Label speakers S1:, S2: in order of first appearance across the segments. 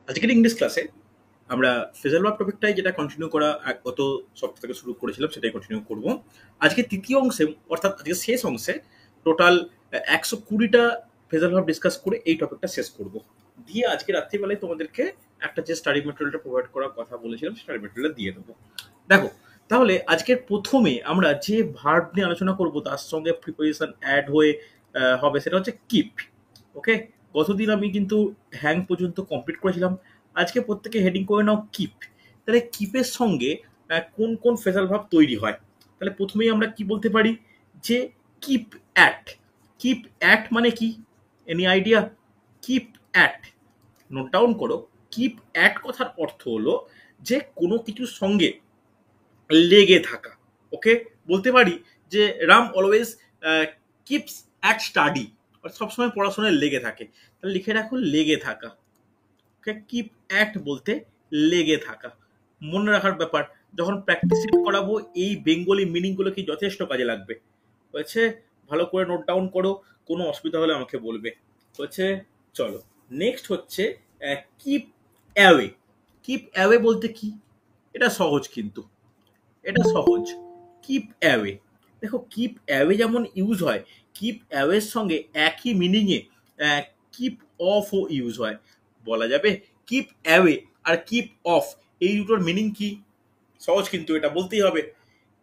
S1: আজকের ইংলিশ ক্লাসে আমরা ফ্রেজাল ভার্ব টপিকটাই যেটা কন্টিনিউ করা গত সপ্তাহ থেকে শুরু করেছিলাম সেটাই কন্টিনিউ করব। আজকে তৃতীয় অংশে অর্থাৎ আজকে শেষ অংশে টোটাল 120টা ফ্রেজাল ভার্ব ডিসকাস করে এই টপিকটা শেষ করব। দিয়ে আজকে রাত্রিবেলায় তোমাদেরকে একটা যে স্টাডি মেটেরিয়ালটা প্রোভাইড করার কথা বলেছিলাম স্টাডি মেটেরিয়াল দিয়ে দেবো। দেখো, তাহলে আজকের প্রথমে আমরা যে ভার্ব নিয়ে আলোচনা করব তার সঙ্গে প্রিপোজিশন অ্যাড হয়ে হবে সেটা হচ্ছে কিপ। ওকে, গতদিন আমি কিন্তু হ্যাং পর্যন্ত কমপ্লিট করেছিলাম। আজকে প্রত্যেকে হেডিং করে নাও কিপ। তাহলে কিপের সঙ্গে কোন কোন ফ্রেজাল ভার্ব তৈরি হয়? তাহলে প্রথমেই আমরা কি বলতে পারি যে কিপ অ্যাট। কিপ অ্যাট মানে কি? Any idea? Keep at, note down করো। কিপ অ্যাট কথার অর্থ হলো যে কোনো কিছুর সঙ্গে লেগে থাকা। ওকে, বলতে পারি যে Ram always keeps at study, সবসময় পড়াশোনায় লেগে থাকে। তাহলে লিখে রাখো লেগে থাকা। ওকে, কিপ অ্যাট বলতে লেগে থাকা। মনে রাখার ব্যাপার, যখন প্র্যাকটিস করাবো এই বেঙ্গলি মিনিংগুলো কি যথেষ্ট কাজে লাগবে। হয়েছে, ভালো করে নোট ডাউন করো, কোনো অসুবিধা হলে আমাকে বলবে। হচ্ছে, চলো নেক্সট হচ্ছে কিপ অ্যাওয়ে। কিপ অ্যাওয়ে বলতে কি? এটা সহজ, কিন্তু এটা সহজ। কিপ অ্যাওয়ে, দেখো কিপ অ্যাওয়ে যেমন ইউজ হয়, কিপ অ্যাওয়ের সঙ্গে একই মিনিংয়ে কিপ অফও ইউজ হয়। বলা যাবে কিপ অ্যাওয়ে আর কিপ অফ এই দুটোর মিনিং কি? সহজ, কিন্তু এটা বলতেই হবে।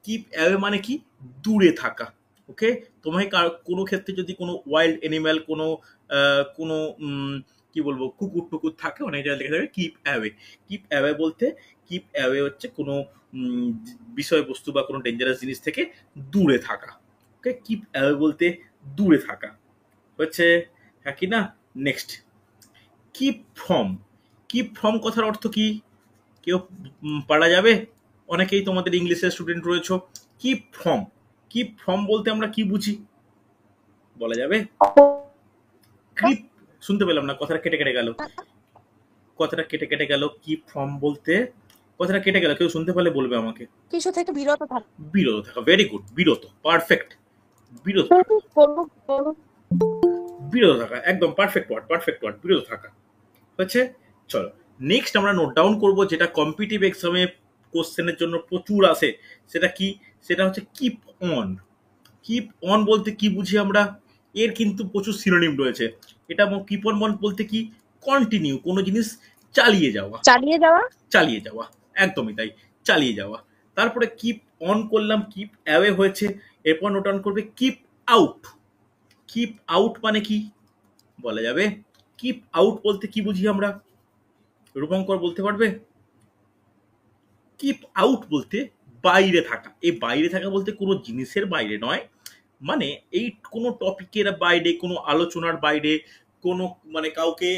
S1: কিপ অ্যাওয়ে মানে কি? দূরে থাকা। ওকে, তোমায় কোনো ক্ষেত্রে যদি কোনো ওয়াইল্ড অ্যানিম্যাল, কোনো কোনো কি বলবো, কুকুর টুকুর থাকে, অনেক জায়গায় লেখা থাকবে কিপ অ্যাওয়ে। কিপ অ্যাওয়ে বলতে, কিপ অ্যাওয়ে হচ্ছে কোনো বিষয়বস্তু বা কোনো ডেঞ্জারাস জিনিস থেকে দূরে থাকা। ওকে, কিপ অ্যাওয়ে বলতে দূরে থাকা। হচ্ছে, হ্যাঁ কি না? Next, keep from. Keep from কথার অর্থ কি? কেউ পারা যাবে? অনেকেই তোমাদের ইংলিশের স্টুডেন্ট রয়েছে। কিপ ফ্রম, কিপ ফ্রম বলতে আমরা কি বুঝি? বলা যাবে? কিপ, শুনতে পেলাম না, কথাটা কেটে কেটে গেল। কথাটা কেটে কেটে গেল। কিপ ফ্রম বলতে কথাটা কেটে গেল, কেউ শুনতে পেলে বলবে আমাকে।
S2: কিছু থেকে বিরত থাকা।
S1: বিরত থাকা, ভেরি গুড, বিরত, পারফেক্ট। বিরত থাকা, বিরত থাকা, একদম পারফেক্ট ওয়ার্ড, পারফেক্ট ওয়ার্ড, বিরত থাকা। হচ্ছে, চলো নেক্সট আমরা নোট ডাউন করব, যেটা কম্পিটিটিভ এক্সামে কোশ্চেনের জন্য প্রচুর আসে। সেটা কি? সেটা হচ্ছে কিপ অন। কিপ অন বলতে কি বুঝি আমরা? এর কিন্তু প্রচুর সিনোনিম রয়েছে। এটা কিপ অন বলতে কি? কন্টিনিউ, কোনো জিনিস চালিয়ে যাওয়া।
S2: চালিয়ে যাওয়া।
S1: চালিয়ে যাওয়া, একদমই তাই, চালিয়ে যাওয়া। তারপরে কিপ অন করলাম, কিপ অ্যাওয়ে হয়েছে। এরপর নোট ডাউন করবে কিপ আউট। কিপ আউট মানে কি? বলা যাবে কিপ আউট বলতে কি বুঝি আমরা? রূপঙ্কর বলতে পারবে? কিপ আউট বলতে বাইরে থাকা। এই বাইরে থাকা বলতে কোনো জিনিসের বাইরে নয়, মানে এই কোনো টপিকের বাইরে, কোনো আলোচনার বাইরে, কোনো মানে কাউকে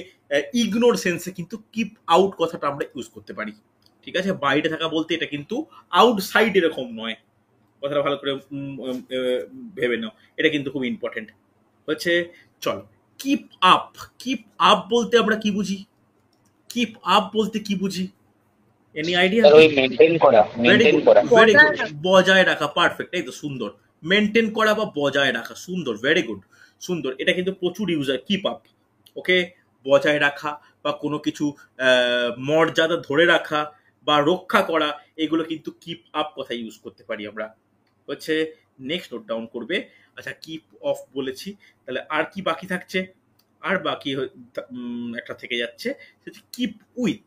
S1: ইগনোর সেন্সে কিন্তু কিপ আউট কথাটা আমরা ইউজ করতে পারি। ঠিক আছে, বাইরে থাকা বলতে এটা কিন্তু আউটসাইড এরকম নয়। কথাটা ভালো করে ভেবে নাও, এটা কিন্তু খুব ইম্পর্টেন্ট। হচ্ছে, চলো কিপ আপ। কিপ আপ বলতে আমরা কি বুঝি? কিপ আপ বলতে কি বুঝি? Any idea?
S3: ওই মেনটেন করা,
S1: ভেরি
S3: মেনটেন
S1: গুড,
S3: করা।
S1: ভেরি গুড, বজায় রাখা, পারফেক্ট, এই তো সুন্দর। মেনটেন করা বা বজায় রাখা, সুন্দর, ভেরি গুড, সুন্দর। এটা কিন্তু প্রচুর ইউজ হয়, কিপ আপ। ওকে, বজায় রাখা বা কোনো কিছু মর্যাদা ধরে রাখা বা রক্ষা করা, এগুলো কিন্তু কিপ আপ কথা ইউজ করতে পারি আমরা। হচ্ছে, নেক্সট নোট ডাউন করবে। আচ্ছা, কিপ অফ বলেছি, তাহলে আর কি বাকি থাকছে? আর বাকি একটা থেকে যাচ্ছে, সেটা কিপ উইথ।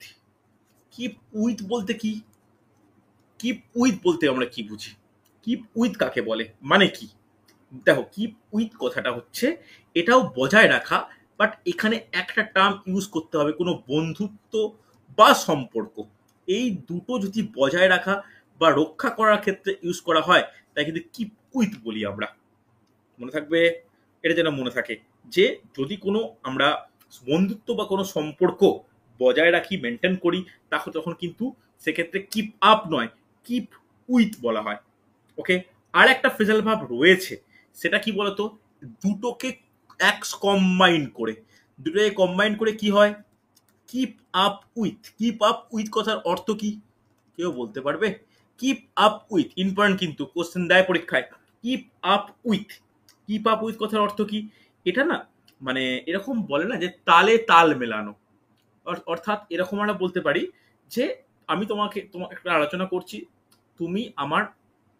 S1: কিপ উইথ বলতে কি? কিপ উইথ বলতে আমরা কি বুঝি? কিপ উইথ কাকে বলে, মানে কি? দেখো, কিপ উইথ কথাটা হচ্ছে এটাও বজায় রাখা, বাট এখানে একটা টার্ম ইউজ করতে হবে, কোনো বন্ধুত্ব বা সম্পর্ক, এই দুটো যদি বজায় রাখা বা রক্ষা করার ক্ষেত্রে ইউজ করা হয়, তাই কিন্তু কিপ উইথ বলি আমরা। মনে থাকবে, এটা যেন মনে থাকে যে যদি কোনো আমরা বন্ধুত্ব বা কোনো সম্পর্ক বজায় রাখি, মেনটেন করি, তখন কিন্তু সেক্ষেত্রে কিপ আপ নয়, কিপ উইথ বলা হয়। ওকে, আর একটা ফ্রেজাল ভাব রয়েছে, সেটা কি বলতো? দুটোকে এক কম্বাইন করে, দুটোকে কম্বাইন করে কি হয়? Keep up with. Keep up with কথার অর্থ কি? কেউ বলতে পারবে? কিপ আপ উইথ ইম্পর্টেন্ট, কিন্তু কোশ্চেন দেয় পরীক্ষায়। Keep up with, keep up with কথার অর্থ কি? এটা না, মানে এরকম বলে না যে তালে তাল মেলানো, অর্থাৎ এরকম আমরা বলতে পারি যে আমি তোমাকে একটা আলোচনা করছি, তুমি আমার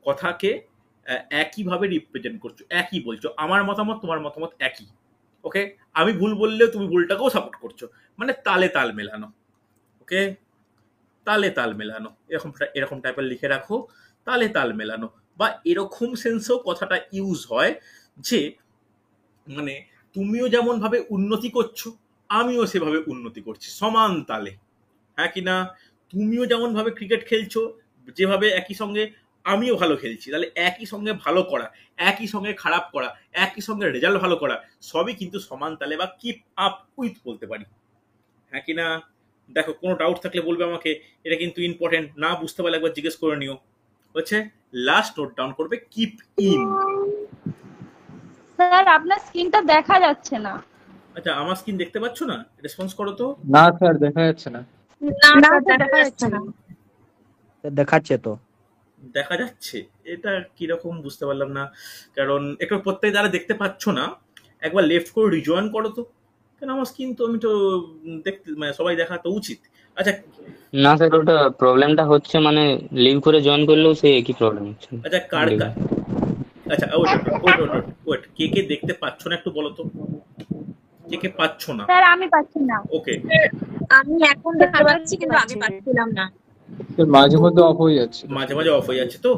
S1: কথাকে একইভাবে রিপ্রেজেন্ট করছো, একই বলছো, আমার মতামত তোমার মতামত একই। ওকে, আমি ভুল বললেও তুমি ভুলটাকেও সাপোর্ট করছো, মানে তালে তাল মেলানো। ওকে, তালে তাল মেলানো, এরকম এরকম টাইপের লিখে রাখো, তালে তাল মেলানো। বা এরকম সেন্সেও কথাটা ইউজ হয় যে মানে তুমিও যেমন ভাবে উন্নতি করছো, আমিও সেভাবে উন্নতি করছি সমান তালে। হ্যাঁ কি না? তুমিও যেমন ভাবে ক্রিকেট খেলছো, যেভাবে একই সঙ্গে আমিও ভালো খেলছি, তাহলে একই সঙ্গে ভালো করা, একই সঙ্গে খারাপ করা, একই সঙ্গে রেজাল্ট ভালো করা, সবই কিন্তু সমান তালে বা কিপ আপ উইথ বলতে পারি। হ্যাঁ কি না? দেখো, কোনো ডাউট থাকলে বলবে আমাকে, এটা কিন্তু ইম্পর্টেন্ট, না বুঝতে পারলে একবার জিজ্ঞেস করে নিও। হচ্ছে লাস্ট নোট ডাউন করবে কিপ ইন।
S2: স্যার আপনার স্ক্রিনটা দেখা যাচ্ছে না।
S1: আচ্ছা, আমার স্ক্রিন দেখতে পাচ্ছ না? রেসপন্স করো তো।
S3: না স্যার, দেখা যাচ্ছে না।
S2: না স্যার দেখা যাচ্ছে না।
S3: দেখাচ্ছে তো।
S1: দেখা যাচ্ছে, এটা কিরকম বুঝতে পারলাম না। কারণ একটু প্রত্যেক যারা দেখতে পাচ্ছ না, একবার লেফট করে রিজয়েন করো তো। কেন আমার স্ক্রিন তো আমি তো দেখতে, মানে সবাই দেখা তো উচিত। আচ্ছা
S4: না স্যার, ওটা প্রবলেমটা হচ্ছে, মানে লিভ করে জয়েন করলেও সেই একই প্রবলেম হচ্ছে।
S1: আচ্ছা কার কার, আচ্ছা ওয়েট ওয়েট ওয়েট ওয়েট, কে কে দেখতে পাচ্ছ না একটু বলো তো, কে কে পাচ্ছ না?
S2: স্যার আমি পাচ্ছি না।
S1: ওকে,
S5: আমি এখন দেখতে পাচ্ছি কিন্তু আগে পাচ্ছিলাম না।
S3: স্যার মাঝে মধ্যে অফ হয়ে যাচ্ছে।
S1: মাঝে মাঝে অফ হয়ে যাচ্ছে তো,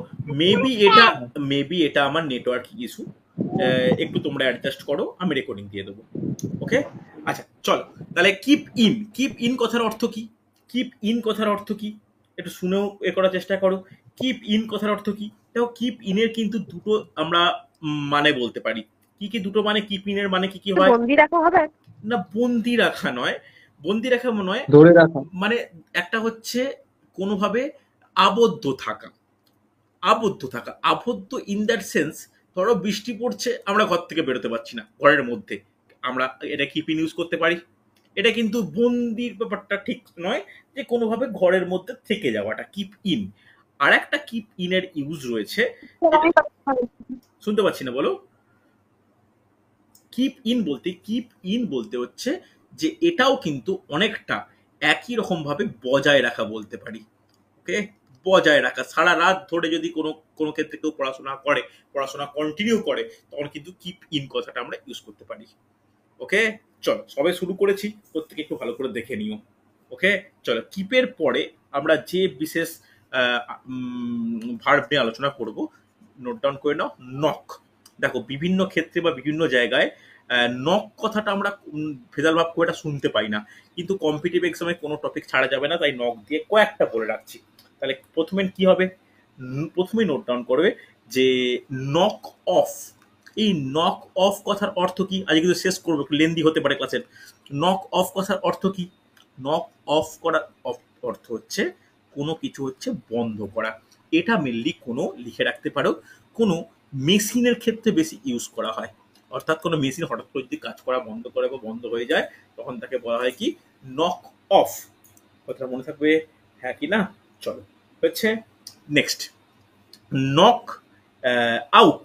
S1: মেবি এটা আমার নেটওয়ার্ক ইস্যু। একটু তোমরা অ্যাডজাস্ট করো, আমি রেকর্ডিং দিয়ে দেবো। ওকে, আচ্ছা চলো তাহলে কিপ ইন কথার অর্থ কি? কিপ ইন কথার অর্থ কি একটু শুনেও এ করার চেষ্টা করো। কিপ ইন কথার অর্থ কি? দেখো, কিপ ইনের কিন্তু দুটো আমরা মানে বলতে পারি। কি কি দুটো মানে? কিপ ইনের মানে কি কি হয়?
S2: বন্দি রাখা হবে
S1: না, বন্দি রাখা নয়, বন্দি রাখা নয়,
S3: ধরে রাখা।
S1: মানে একটা হচ্ছে কোনোভাবে আবদ্ধ থাকা। আবদ্ধ থাকা, আবদ্ধ ইন দ্যাট সেন্স, ধরো বৃষ্টি পড়ছে, আমরা ঘর থেকে বেরোতে পারছি না, ঘরের মধ্যে আমরা এটা কিপ ইন ইউজ করতে পারি। এটা কিন্তু বন্দির ব্যাপারটা ঠিক নয়, যে কোনোভাবে ঘরের মধ্যে থেকে যাওয়াটা কিপ ইন। আর একটা কিপ ইনের ইউজ রয়েছে, শুনতে পাচ্ছি না, বলো। কিপ ইন বলতে হচ্ছে যে এটাও কিন্তু অনেকটা একই রকম ভাবে বজায় রাখা বলতে পারি। ওকে, বজায় রাখা। সারা রাত ধরে যদি কোনো কোনো ক্ষেত্রে কেউ পড়াশোনা কন্টিনিউ করে, তখন কিন্তু কিপ ইন কথাটা আমরা ইউজ করতে পারি। ওকে, চলো সবে শুরু করেছি, প্রত্যেকে একটু ভালো করে দেখে নিও। ওকে, চলো কিপের পরে আমরা যে বিশেষ ভার্ব নিয়ে আলোচনা করব, নোট ডাউন করে নাও, নক। দেখো, বিভিন্ন ক্ষেত্রে বা বিভিন্ন জায়গায় নক কথাটা আমরা ভেজাল ভাব করে শুনতে পাই না, কিন্তু কম্পিটিটিভ এক্সামে কোনো টপিক ছাড়া যাবে না, তাই নক দিয়ে কয়েকটা বলে রাখছি। তাহলে প্রথমে কি হবে, প্রথমেই নোট ডাউন করবে যে নক অফ। এই নক অফ কথার অর্থ কি? আজকে কিন্তু শেষ করবো, একটু লেন্দি হতে পারে ক্লাসের। নক অফ কথার অর্থ কি? নক অফ করার অর্থ হচ্ছে কোনো কিছু হচ্ছে বন্ধ করা। এটা মেনলি কোনো, লিখে রাখতে পারো, কোনো মেশিনের ক্ষেত্রে বেশি ইউজ করা হয়। অর্থাৎ কোনো মেশিন হঠাৎ করে যদি কাজ করা বন্ধ করে বা বন্ধ হয়ে যায়, তখন তাকে বলা হয় কি, নক অফ। কথাটা মনে থাকবে, হ্যাঁ কি না? চলো, হচ্ছে next knock out.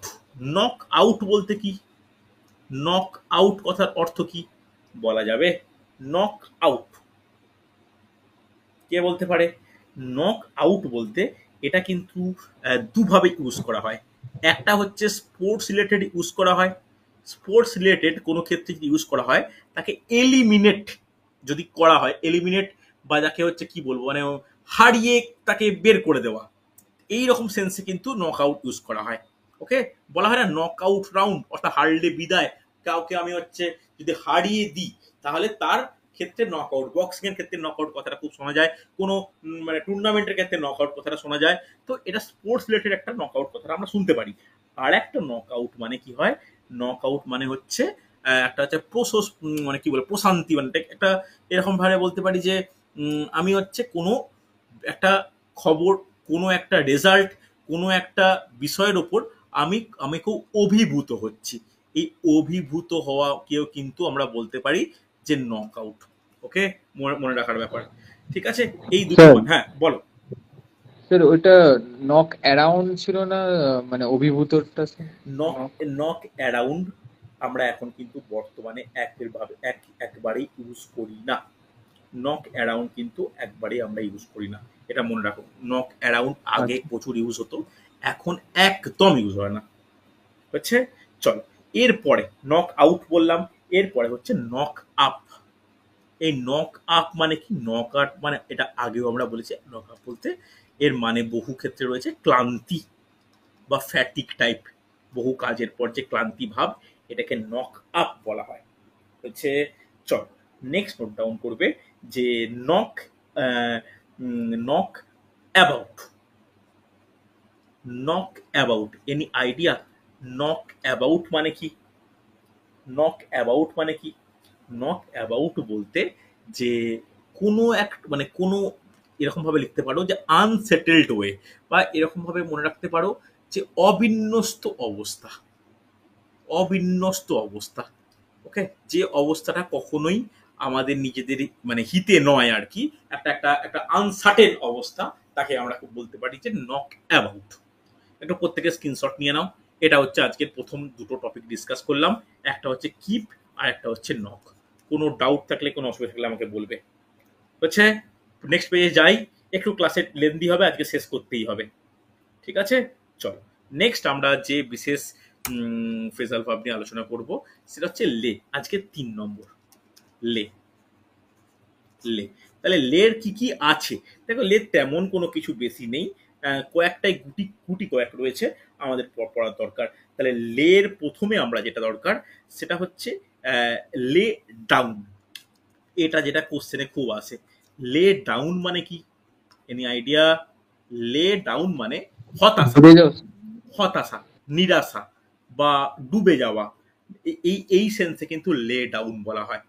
S1: Knock out বলতে কি? নক আউট কথার অর্থ কি বলা যাবে? নক আউট কে বলতে পারে? নক আউট বলতে এটা কিন্তু দুভাবে ইউজ করা হয়। একটা হচ্ছে স্পোর্টস রিলেটেড ইউজ করা হয়। স্পোর্টস রিলেটেড কোনো ক্ষেত্রে যদি ইউজ করা হয়, তাকে এলিমিনেট যদি করা হয়, এলিমিনেট বা যাকে হচ্ছে কি বলবো, মানে হারিয়ে তাকে বের করে দেওয়া, এই রকম সেন্সে কিন্তু নক আউট ইউজ করা হয়। ওকে, বলা হয় না নক আউট রাউন্ড, অর্থাৎ হারলে বিদায়। কাউকে আমি হচ্ছে যদি হারিয়ে দিই, তাহলে তার ক্ষেত্রে নক আউট। বক্সিং এর ক্ষেত্রে নক আউট কথাটা খুব শোনা যায়, কোনো মানে টুর্নামেন্টের ক্ষেত্রে নক আউট কথাটা শোনা যায়। তো এটা স্পোর্টস রিলেটেড একটা নক আউট কথাটা আমরা শুনতে পারি। আর একটা নক আউট মানে কি হয়? নক আউট মানে হচ্ছে একটা হচ্ছে মানে কি বলে, প্রশান্তি, মানে একটা এরকম ভাবে বলতে পারি যে আমি হচ্ছে কোনো একটা খবর, কোনো একটা রেজাল্ট, কোনো একটা বিষয়ের ওপর আমি খুব অভিভূত হচ্ছি। এই অভিভূত হওয়াকেও কিন্তু আমরা বলতে পারি যে নক আউট। ওকে, মনে রাখার ব্যাপার। ঠিক আছে, এই দুটো। হ্যাঁ বলো।
S3: স্যার ওইটা নক অ্যারাউন্ড ছিল না, মানে অভিভূতটা?
S1: নক অ্যারাউন্ড আমরা এখন কিন্তু বর্তমানে একবারেই ইউজ করি না। নক অ্যারাউন্ড কিন্তু একবারেই আমরা ইউজ করি না, এটা মনে রাখো। নক অ্যারাউন্ড আগে
S3: আচ্ছা
S1: প্রচুর ইউজ হতো, এখন একদম ইউজ হয় না, হচ্ছে। চলো, এরপরে নক আউট বললাম, এরপরে হচ্ছে নক আপ। এই নক আপ মানে কি? নক আউট মানে, এটা আগেও আমরা বলেছি, নক আপ বলতে এর মানে বহু ক্ষেত্রে রয়েছে ক্লান্তি বা ফ্যাটিক টাইপ, বহু কাজের পর যে ক্লান্তি ভাব, এটাকে নক আপ বলা হয়, হচ্ছে। চল, নেক্সট নোট ডাউন করবে যে knock knock about. Knock about, any idea knock about মানে কি? নক অ্যাবাউট মানে কি? নক অ্যাবাউট বলতে যে কোনো এক মানে কোনো, এরকম ভাবে লিখতে পারো যে আনসেটেলড ওয়ে, বা এরকম ভাবে মনে রাখতে পারো যে অবিন্যস্ত অবস্থা, অবিন্যস্ত অবস্থা। ওকে, যে অবস্থাটা কখনোই আমাদের নিজেদের মানে হিতে নয় আর কি, একটা একটা একটা আনসার্টেন অবস্থা, তাকে আমরা খুব বলতে পারি যে নক অ্যাবাউট। একটু প্রত্যেকের স্ক্রিনশট নিয়ে নাও। এটা হচ্ছে আজকের প্রথম দুটো টপিক ডিসকাস করলাম, একটা হচ্ছে কিপ আর একটা হচ্ছে নক। কোনো ডাউট থাকলে, কোনো অসুবিধা থাকলে আমাকে বলবে, হচ্ছে। নেক্সট পেজে যাই, একটু ক্লাসে লেন্দি হবে, আজকে শেষ করতেই হবে, ঠিক আছে। চলো, নেক্সট আমরা যে বিশেষ ফ্রেজাল ভার্ব নিয়ে আলোচনা করব সেটা হচ্ছে লে। আজকে 3 নম্বর, লে। লে, তাহলে লের কি কি আছে? দেখো, লে তেমন কোনো কিছু বেশি নেই, কয়েকটাই গুটি গুটি কয়েক রয়েছে আমাদের পড়ার দরকার। তাহলে লের প্রথমে আমরা যেটা দরকার সেটা হচ্ছে লে ডাউন। এটা যেটা কোশ্চেনে খুব আসে, লে ডাউন মানে কি? Any idea? লে ডাউন মানে হতাশা,
S3: বুঝে যাও।
S1: হতাশা, নিরাশা বা ডুবে যাওয়া, এই এই সেন্সে কিন্তু লে ডাউন বলা হয়,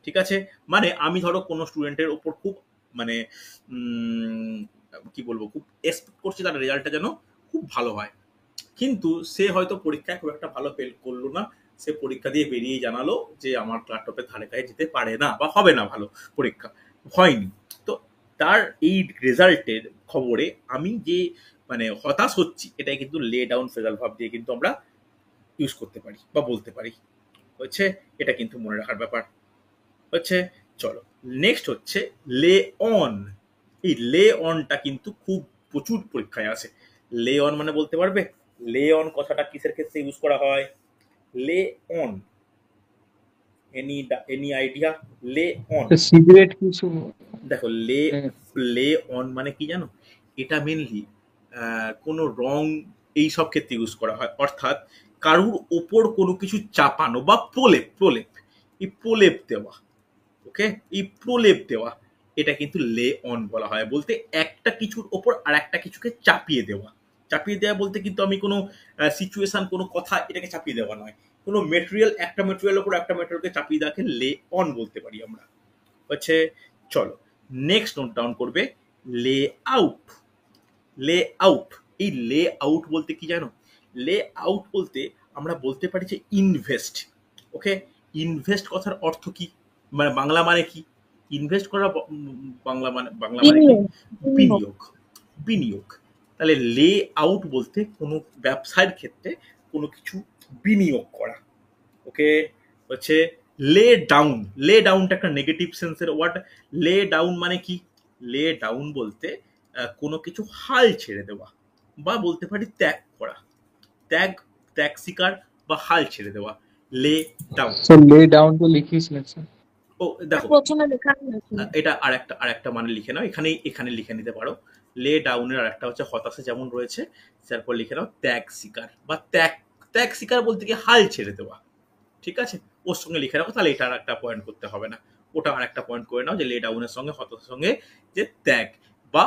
S1: ঠিক আছে। মানে আমি ধরো কোনো স্টুডেন্টের ওপর খুব মানে কি বলবো, খুব এক্সপেক্ট করছি তার রেজাল্টটা যেন খুব ভালো হয়, কিন্তু সে হয়তো পরীক্ষায় খুব একটা ভালো ফেল করলো না, সে পরীক্ষা দিয়ে বেরিয়ে জানালো যে আমার ল্যাপটপের ধারে কাছে যেতে পারে না বা হবে না ভালো পরীক্ষা, হয়নি। তো তার এই রেজাল্টের খবরে আমি যে মানে হতাশ হচ্ছি, এটাই কিন্তু লে ডাউন ফ্রেজাল ভাব দিয়ে কিন্তু আমরা ইউজ করতে পারি বা বলতে পারি, হচ্ছে। এটা কিন্তু মনে রাখার ব্যাপার, হচ্ছে। চলো, নেক্সট হচ্ছে লে অন। এই লে অনটা কিন্তু খুব প্রচুর পরীক্ষায় আসে। লে অন মানে বলতে পারবে? লে অন কথাটা কিসের ক্ষেত্রে ইউজ করা হয়? Lay on, any any idea? Lay on,
S3: cigarette কিছু
S1: দেখো লে,
S3: মানে
S1: লে অন মানে কি জানো? এটা মেনলি কোনো রং এই সব ক্ষেত্রে ইউজ করা হয়, অর্থাৎ কারুর ওপর কোনো কিছু চাপানো বা প্রলেপ, প্রলেপ, এই প্রলেপ দেওয়া, ওকে, এই প্রলেপ দেওয়া, এটা কিন্তু লে অন বলা হয়। বলতে একটা কিছুর ওপর আর একটা কিছুকে চাপিয়ে দেওয়া। চাপিয়ে দেওয়া বলতে কিন্তু আমি কোনো সিচুয়েশন, কোনো কথা, এটাকে চাপিয়ে দেওয়া নয়, কোনো মেটেরিয়াল, একটা মেটেরিয়াল ওপর একটা মেটেরিয়ালকে চাপিয়ে দেওয়াকে লে অন বলতে পারি আমরা, হচ্ছে। চলো, নেক্সট নোট ডাউন করবে লে আউট। লে আউট, এই লে আউট বলতে কি জানো? লে আউট বলতে আমরা বলতে পারি যে ইনভেস্ট, ওকে। ইনভেস্ট কথার অর্থ কি, মানে বাংলা মানে কি? ইনভেস্ট করা বাংলা মানে কি?
S5: বিনিয়োগ বিনিয়োগ
S1: বিনিয়োগ, বিনিয়োগ। তাহলে লে আউট বলতে কোনো ব্যবসার ক্ষেত্রে কোনো কিছু বিনিয়োগ করা, ওকে, হচ্ছে। লে ডাউন, লে ডাউনটা একটা নেগেটিভ সেন্সের ওয়ার্ড। লে ডাউন মানে কি? লে ডাউন বলতে কোনো কিছু হাল ছেড়ে দেওয়া, বা বলতে পারি ত্যাগ করা, ত্যাগ, ত্যাগ স্বীকার বা হাল ছেড়ে দেওয়া, lay down.
S3: Sir lay down তো লিখিয়েছিলেন স্যার।
S1: ও দেখো,
S5: প্রথমে লেখা হয়েছিল।
S1: এটা আরেকটা আরেকটা মানে লিখে নাও, এখানে লিখে নিতে পারো। লে ডাউনের আরেকটা হচ্ছে হতাশা যেমন রয়েছে, তারপর লিখে নাও ত্যাগ স্বীকার বা ত্যাগ, ত্যাগ স্বীকার বলতে কি হাল ছেড়ে দেওয়া, ঠিক আছে। ওর সঙ্গে লিখে রাখো, তাহলে এটা আর একটা পয়েন্ট করতে হবে না, ওটা আর একটা পয়েন্ট করে নাও যে লে ডাউনের সঙ্গে, হতাশার সঙ্গে যে ত্যাগ বা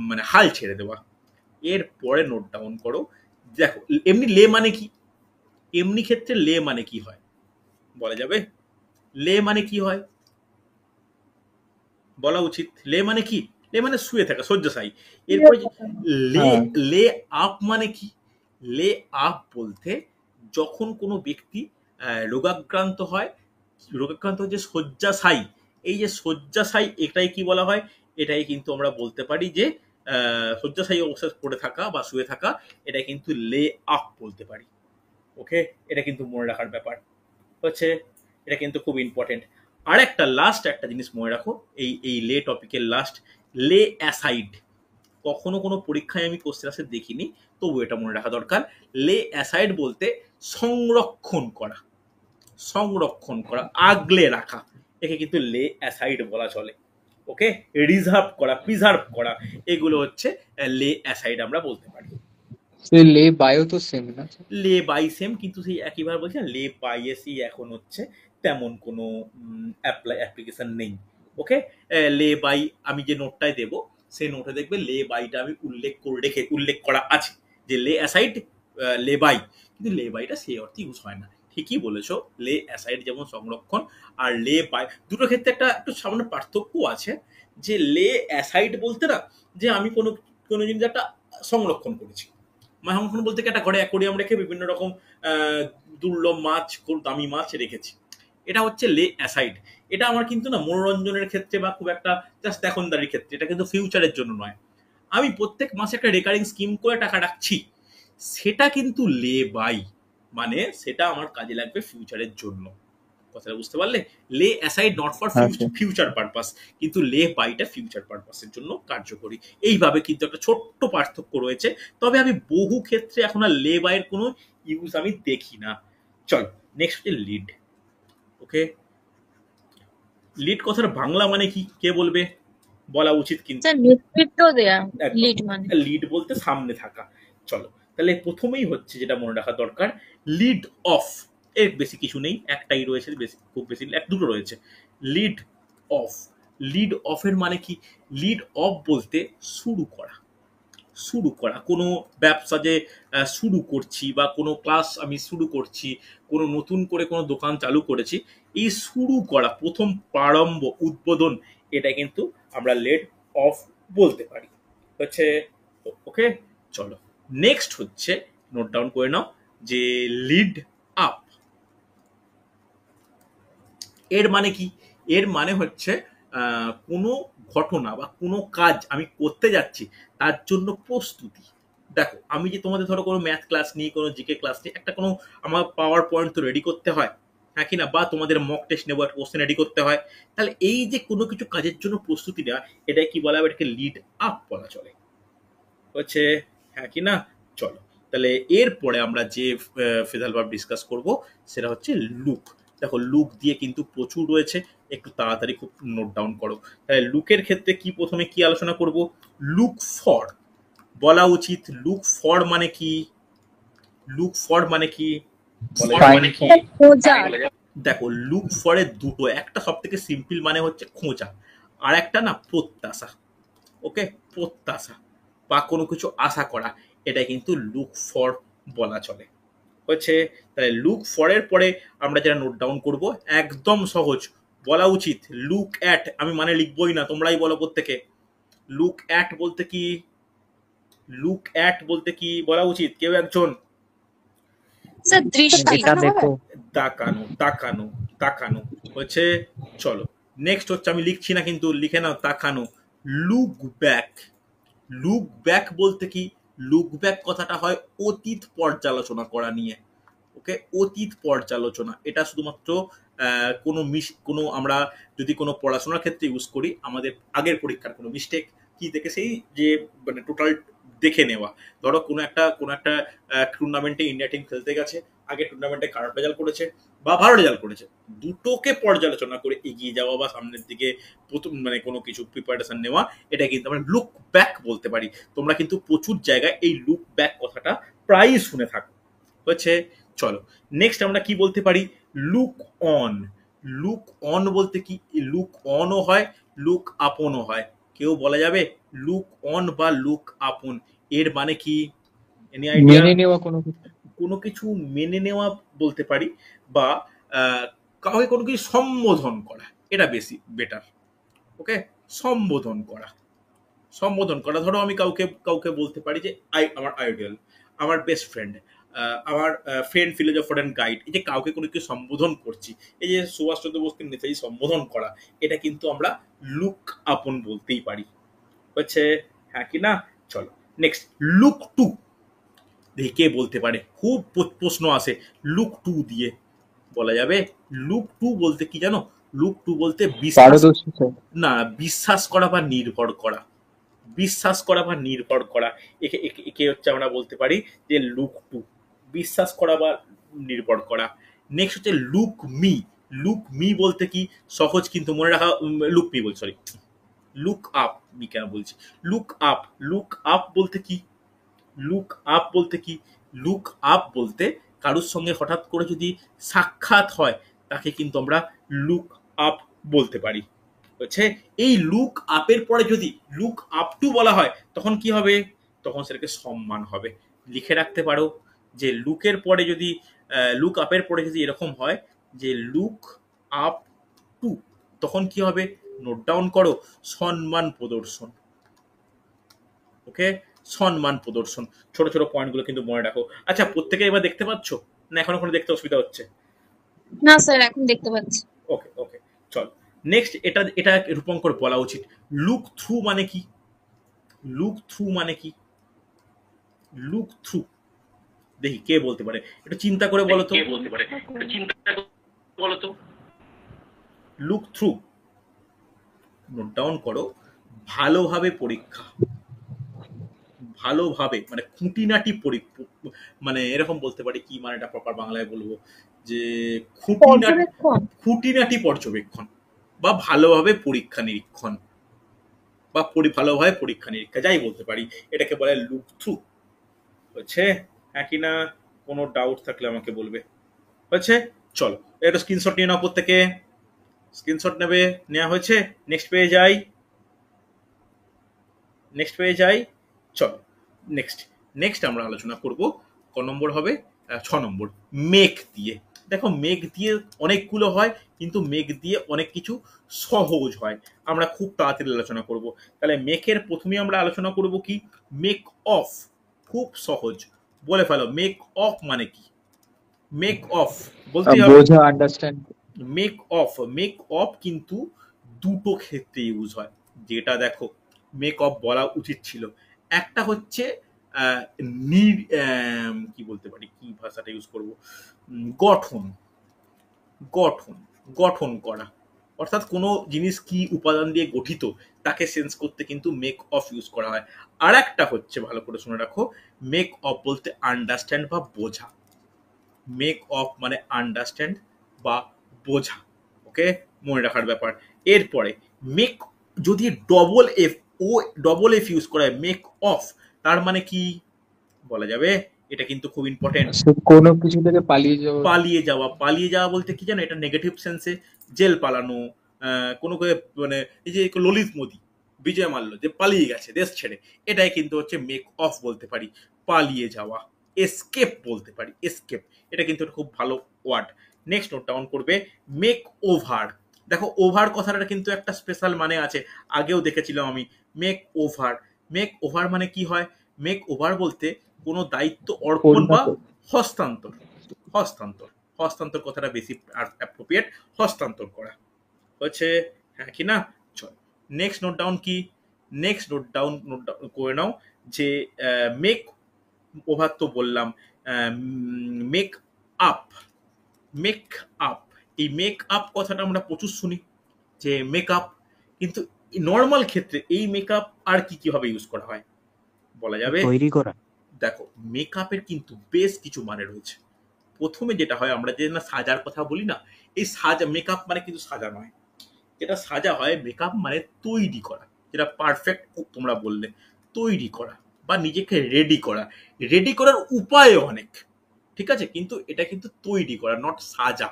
S1: মানে হাল ছেড়ে দেওয়া। এর পরে নোট ডাউন করো, দেখো এমনি লে মানে কি, এমনি ক্ষেত্রে লে মানে কি হয় বলা যাবে? লে মানে কি হয় বলা উচিত? লে মানে কি? লে মানে শুয়ে থাকা, শয্যাশায়ী। এরপরে লে,
S3: হ্যাঁ
S1: লে আপ মানে কি? লে আপ বলতে যখন কোনো ব্যক্তি রোগাক্রান্ত হয়, রোগাক্রান্ত যে শয্যাশায়ী, এই যে শয্যাশায়ী, এটাই কি বলা হয়? এটাই কিন্তু আমরা বলতে পারি যে শয্যাশায়ী অবস্থায় পড়ে থাকা বা শুয়ে থাকা, এটা কিন্তু লে আপ বলতে পারি, ওকে। এটা কিন্তু মনে রাখার ব্যাপার, হচ্ছে। এটা কিন্তু খুব ইম্পর্টেন্ট। আর একটা লাস্ট একটা জিনিস মনে রাখো, এই এই লে টপিকের লাস্ট, লে অ্যাসাইড। কখনো কোনো পরীক্ষায় আমি কোশ্চেন আসে দেখিনি, তবু এটা মনে রাখা দরকার। লে অ্যাসাইড বলতে সংরক্ষণ করা, সংরক্ষণ করা, আগলে রাখা, একে কিন্তু লে অ্যাসাইড বলা চলে। ওকে, রিজার্ভ করা, প্রিজার্ভ করা, এগুলো হচ্ছে লে অ্যাসাইড আমরা বলতে পারি।
S3: সে লে বায়ো তো সেম না?
S1: লে বাই সেম, কিন্তু সেই একইভাবে বলছি না, লে বাই এসি এখন হচ্ছে তেমন কোনো অ্যাপ্লিকেশন নেই। ওকে, লে বাই আমি যে নোটটায় দেবো সেই নোটে দেখবে লে বাইটা আমি উল্লেখ করা আছে যে লে অ্যাসাইড লে বাই, কিন্তু লে বাইটা সেই অর্থে ইউজ হয় না। ঠিকই বলেছো, লে অ্যাসাইড যেমন সংরক্ষণ, আর লে বাই দুটো ক্ষেত্রে একটা একটু সামান্য পার্থক্য আছে। যে লে অ্যাসাইড বলতে না, যে আমি কোনো কোনো জিনিস একটা সংরক্ষণ করেছি, সংরক্ষণ বলতে কি একটা ঘরে অ্যাকোয়ারিয়াম রেখে বিভিন্ন রকম দুর্লভ মাছ, দামি মাছ রেখেছি, এটা হচ্ছে লে অ্যাসাইড। এটা আমার কিন্তু না মনোরঞ্জনের ক্ষেত্রে বা খুব একটা জাস্ট এখনদারির ক্ষেত্রে, এটা কিন্তু ফিউচারের জন্য নয়। আমি প্রত্যেক মাসে একটা রেকারিং স্কিম করে টাকা রাখছি, সেটা কিন্তু লে বাই, মানে সেটা আমার কাজে লাগবে ফিউচারের জন্য। কথাটা বুঝতে পারলে? লে অ্যাসাইড নট ফর
S3: আচ্ছা।
S1: ফিউচার পারপাস, কিন্তু লে বাইটা ফিউচার পারপাসের জন্য কার্যকরী। এইভাবে কিন্তু একটা ছোট্ট পার্থক্য রয়েছে, তবে আমি বহু ক্ষেত্রে এখন আর লে বাইয়ের কোনো ইউজ আমি দেখি না। চলো নেক্সট হচ্ছে লিড। ওকে, লিড কথার বাংলা মানে কি কে বলবে? বলা উচিত কিন্তু।
S5: স্যার নেতৃত্ব দেয়া, লিড মানে।
S1: লিড বলতে সামনে থাকা। চলো তাহলে প্রথমেই হচ্ছে যেটা মনে রাখা দরকার, লিড অফ। এর বেশি কিছু নেই, একটাই রয়েছে, বেশি খুব বেশি দুটো রয়েছে। লিড অফ, লিড অফের মানে কি? লিড অফ বলতে শুরু করা, শুরু করা কোনো ব্যবসা যে শুরু করছি, বা কোনো ক্লাস আমি শুরু করছি, কোনো নতুন করে কোনো দোকান চালু করেছি, এই শুরু করা, প্রথম প্রারম্ভ, উদ্বোধন, এটা কিন্তু আমরা লিড অফ বলতে পারি। হচ্ছে ওকে। চলো নেক্সট হচ্ছে, নোট ডাউন করে নাও, যে লিড আপ। এর মানে কি? এর মানে হচ্ছে কোনো ঘটনা বা কোনো কাজ আমি করতে যাচ্ছি, তার জন্য প্রস্তুতি। দেখো আমি যে তোমাদের ধরো কোনো ম্যাথ ক্লাস নিই, কোনো জিকে ক্লাস নিই, একটা কোনো আমার পাওয়ার পয়েন্ট তো রেডি করতে হয়, হ্যাঁ কি না? বা তোমাদের মক টেস্ট নেবো, একটা কোশ্চেন রেডি করতে হয়। তাহলে এই যে কোনো কিছু কাজের জন্য প্রস্তুতি নেওয়া, এটা কি বলা হবে? এটাকে লিড আপ বলা চলে। হচ্ছে হ্যাঁ কি না? চলো তাহলে এরপরে আমরা যে ফেজাল ভার্ব ডিসকাস করব সেটা হচ্ছে লুক। দেখো লুক দিয়ে কিন্তু প্রচুর রয়েছে, একটু তাড়াতাড়ি খুব নোট ডাউন করো। তাহলে লুকের ক্ষেত্রে কি প্রথমে কি আলোচনা করব? লুক ফর বলা উচিত। লুক ফর মানে কি? লুক ফর মানে কি
S3: Find for.
S5: খোঁজা।
S1: দেখো লুক ফরের দুটো, একটা সব থেকে সিম্পল মানে হচ্ছে খোঁজা, আর একটা না প্রত্যাশা। ওকে, প্রত্যাশা বা কোনো কিছু আশা করা, এটা কিন্তু লুক ফর বলা চলে। হচ্ছে তাহলে লুক ফরের পরে আমরা যেটা নোট ডাউন করব, একদম সহজ, বলা উচিত লুক অ্যাট। আমি মানে লিখবই না, তোমরাই বলো প্রত্যেকে। লুক অ্যাট বলতে কি? লুক অ্যাট বলতে কি বলা উচিত? কেউ একজন।
S5: স্যার দৃষ্টি।
S3: এটা দেখো।
S1: তাকানো, তাকানো, তাকানো। হচ্ছে চলো নেক্সট হচ্ছে, আমি লিখছি না কিন্তু লিখে নাও, তাকানো। Look back. লুক ব্যাক বলতে কি? লুক ব্যাক কথাটা হয় অতীত পর্যালোচনা করা নিয়ে। ওকে, অতীত পর্যালোচনা, এটা শুধুমাত্র কোনো আমরা যদি কোনো পড়াশোনার ক্ষেত্রে ইউজ করি, আমাদের আগের পরীক্ষার কোনো মিস্টেক কি দেখে সেই যে মানে টোটাল দেখে নেওয়া। ধরো কোনো একটা টুর্নামেন্টে ইন্ডিয়া টিম খেলতে গেছে, আগের টুর্নামেন্টে খারাপ রেজাল্ট করেছে বা ভালো রেজাল্ট করেছে, দুটোকে পর্যালোচনা করে এগিয়ে যাওয়া বা সামনের দিকে প্রথম মানে কোনো কিছু প্রিপারেশন নেওয়া, এটা কিন্তু আমরা লুক ব্যাক বলতে পারি। তোমরা কিন্তু প্রচুর জায়গায় এই লুক ব্যাক কথাটা প্রায়ই শুনে থাকো। হচ্ছে চলো নেক্সট আমরা কি বলতে পারি? Look on. লুক অন বলতে কি? লুক অনও হয়, লুক আপনও হয়। কেউ বলা যাবে লুক অন বা লুক আপন এর মানে কি? Any idea?
S3: মেনে নেওয়া কোনো কিছু।
S1: কোনো কিছু মেনে নেওয়া বলতে পারি, বা কাউকে কোনো কিছু সম্বোধন করা, এটা বেশি বেটার। ওকে, সম্বোধন করা, সম্বোধন করা। ধরো আমি কাউকে বলতে পারি যে আমার আইডিয়াল, আমার বেস্ট ফ্রেন্ড, আমার ফ্রেন্ড, ফিলোজফার অ্যান্ড গাইড। এই যে কাউকে কোনো কিছু সম্বোধন করছি, এই যে সুভাষচন্দ্র বোসকে নেতাজি সম্বোধন করা, এটা কিন্তু আমরা লুক আপন বলতেই পারি। হচ্ছে হ্যাঁ কি না? চলো নেক্সট, লুক টু। দেখি কে বলতে পারে, খুব প্রশ্ন আসে লুক টু দিয়ে। বলা যাবে লুক টু বলতে কি জানো? লুক টু বলতে বিশ্বাস,
S3: পারদর্শিতা।
S1: না, বিশ্বাস করা বা নির্ভর করা, বিশ্বাস করা বা নির্ভর করা, একে হচ্ছে আমরা বলতে পারি যে লুক টু, বিশ্বাস করা বা নির্ভর করা। নেক্সট হচ্ছে লুক মি। লুক মি বলতে কি সহজ কিন্তু মনে রাখা, লুক মি বলছি, সরি, লুক আপ, মি কেন বলছি, লুক আপ। লুক আপ বলতে কি, লুক আপ বলতে কি, লুক আপ বলতে কারোর সঙ্গে হঠাৎ করে যদি সাক্ষাৎ হয় তাকে কিন্তু আমরা লুক আপ বলতে পারি। হচ্ছে এই লুক আপের পরে যদি লুক আপ টু বলা হয় তখন কি হবে, তখন সেটাকে সম্মান হবে। লিখে রাখতে পারো যে লুকের পরে যদি লুক আপের পরে যদি এরকম হয় যে লুক আপ টু, তখন কি হবে, নোট ডাউন করো, সম্মান প্রদর্শন। ওকে, সম্মান প্রদর্শন। ছোট ছোট পয়েন্টগুলো কিন্তু মনে রাখো। আচ্ছা, প্রত্যেকে এবার দেখতে পাচ্ছ না এখন ওখানে দেখতে অসুবিধা হচ্ছে?
S5: না স্যার, এখন দেখতে পাচ্ছি।
S1: ওকে ওকে, চল নেক্সট। এটা এটা রূপঙ্কর বলা উচিত। লুক থ্রু মানে কি, লুক থ্রু মানে কি, লুক থ্রু, দেখি কে বলতে পারে, একটু চিন্তা করে বলো তো, কে বলতে পারে, একটু চিন্তা করে বলো তো। লুক থ্রু, নোট ডাউন করো, ভালোভাবে পরীক্ষা, ভালোভাবে মানে খুঁটিনাটি পরীক্ষা, মানে এরকম বলতে পারি, কি মানে এটা প্রপার বাংলায় বলবো, যে খুঁটিনাটি,
S5: পর্যবেক্ষণ।
S1: খুঁটিনাটি পর্যবেক্ষণ বা ভালোভাবে পরীক্ষা নিরীক্ষণ বা ভালোভাবে পরীক্ষা নিরীক্ষা, যাই বলতে পারি, এটাকে বলে লুক থ্রু। হচ্ছে হ্যাঁ কি না, কোনো ডাউট থাকলে আমাকে বলবে। হচ্ছে, চলো এটা স্ক্রিনশট নিয়ে নাও, প্রত্যেকে স্ক্রিনশট নেবে, নেওয়া হয়েছে। নেক্সট পেয়ে যাই, নেক্সট পেয়ে যাই, চলো নেক্সট। নেক্সট আমরা আলোচনা করব ক নম্বর হবে, 6 নম্বর, মেঘ দিয়ে। দেখো মেঘ দিয়ে অনেকগুলো হয়, কিন্তু মেঘ দিয়ে অনেক কিছু সহজ হয়, আমরা খুব তাড়াতাড়ি আলোচনা করব। তাহলে মেঘের প্রথমে আমরা আলোচনা করব কি, মেক অফ, খুব সহজ, বলে ফেলো মেক অফ মানে কি। মেক অফ বলতে হবে,
S3: বোঝা, understand.
S1: Make of, make of কিন্তু দুটো ক্ষেত্রে ইউজ হয়, যেটা দেখো মেক অফ বলা উচিত ছিল। একটা হচ্ছে কি বলতে পারি, কি ভাষাটা ইউজ করব, গঠন, গঠন, গঠন করা, অর্থাৎ কোনো জিনিস কি উপাদান দিয়ে গঠিত তাকে সেন্স করতে কিন্তু মেক অফ ইউজ করা হয়। আর একটা হচ্ছে, ভালো করে শুনে রাখো, মেক অফ বলতে আন্ডারস্ট্যান্ড বা বোঝা, মেক অফ মানে আন্ডারস্ট্যান্ড বা বোঝা। ওকে, মনে রাখার ব্যাপার। এরপরে মেক যদি ডবল এফ, ও ডবল এফ ইউজ করা হয়, মেক অফ, তার মানে কি বলা যাবে, এটা কিন্তু খুব ইম্পর্টেন্ট,
S3: কোনো কিছু থেকে পালিয়ে যাওয়া।
S1: পালিয়ে যাওয়া। পালিয়ে যাওয়া বলতে কি জানো, এটা নেগেটিভ সেন্সে, জেল পালানো, কোনো মানে এই যে ললিত মোদী, বিজয় মাল্য যে পালিয়ে গেছে দেশ ছেড়ে, এটাই কিন্তু হচ্ছে মেক অফ বলতে পারি, পালিয়ে যাওয়া। এসকেপ বলতে পারি, এসকেপ, এটা কিন্তু খুব ভালো ওয়ার্ড। নেক্সট নোট ডাউন করবে, মেক ওভার। দেখো ওভার কথাটা কিন্তু একটা স্পেশাল মানে আছে, আগেও দেখেছিলাম আমি। মেক ওভার, মেক ওভার মানে কি হয়, মেক ওভার বলতে কোনো দায়িত্ব অর্পণ বা হস্তান্তর, হস্তান্তর, হস্তান্তর কথাটা বেশি অ্যাপ্রোপ্রিয়েট, হস্তান্তর করা। হচ্ছে হ্যাঁ কি না, চল নেক্সট নোট ডাউন কি, নেক্সট নোট ডাউন করে নাও যে মেক ওভার তো বললাম, মেক আপ, মেক আপ, এই মেক আপ কথাটা আমরা প্রচুর শুনি যে মেকআপ, কিন্তু নর্মাল ক্ষেত্রে এই মেকআপ আর কি কিভাবে ইউজ করা হয় বলা যাবে,
S6: তৈরি করা।
S1: দেখো মেকআপের কিন্তু বেশ কিছু মানে রয়েছে। প্রথমে যেটা হয়, আমরা যে না সাজার কথা বলি না, এই সাজা, মেকআপ মানে কিন্তু সাজা নয়, যেটা সাজা হয় মেকআপ মানে তৈরি করা, যেটা পারফেক্ট তোমরা বললে, তৈরি করা বা নিজেকে রেডি করা। রেডি করার উপায় অনেক, ঠিক আছে, কিন্তু এটা কিন্তু তৈরি করা, নট সাজা।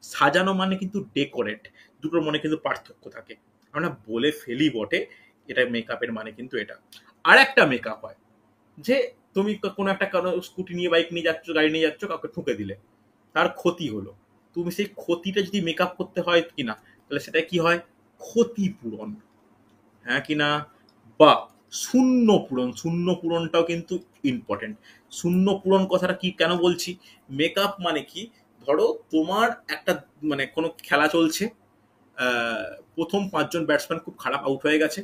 S1: সাজানো মানে কিন্তু ডেকোরেট, দুটোর মনে কিন্তু পার্থক্য থাকে, আমরা বলে ফেলি বটে, এটা মেকআপের মানে কিন্তু এটা। আর একটা মেকআপ হয় যে তুমি কোনো একটা কারো স্কুটি নিয়ে, বাইক নিয়ে যাচ্ছ, গাড়ি নিয়ে যাচ্ছ, কাউকে ঠুকে দিলে, তার ক্ষতি হলো, তুমি সেই ক্ষতিটা যদি মেকআপ করতে হয় কিনা, তাহলে সেটা কি হয়, ক্ষতিপূরণ, হ্যাঁ কিনা, বা শূন্য পূরণ। শূন্য পূরণটাও কিন্তু ইম্পর্টেন্ট। শূন্য পূরণ কথাটা কি কেন বলছি, মেকআপ মানে কি, ধরো তোমার একটা মানে কোনো খেলা চলছে, প্রথম 5 জন ব্যাটসম্যান খুব খারাপ আউট হয়ে গেছে,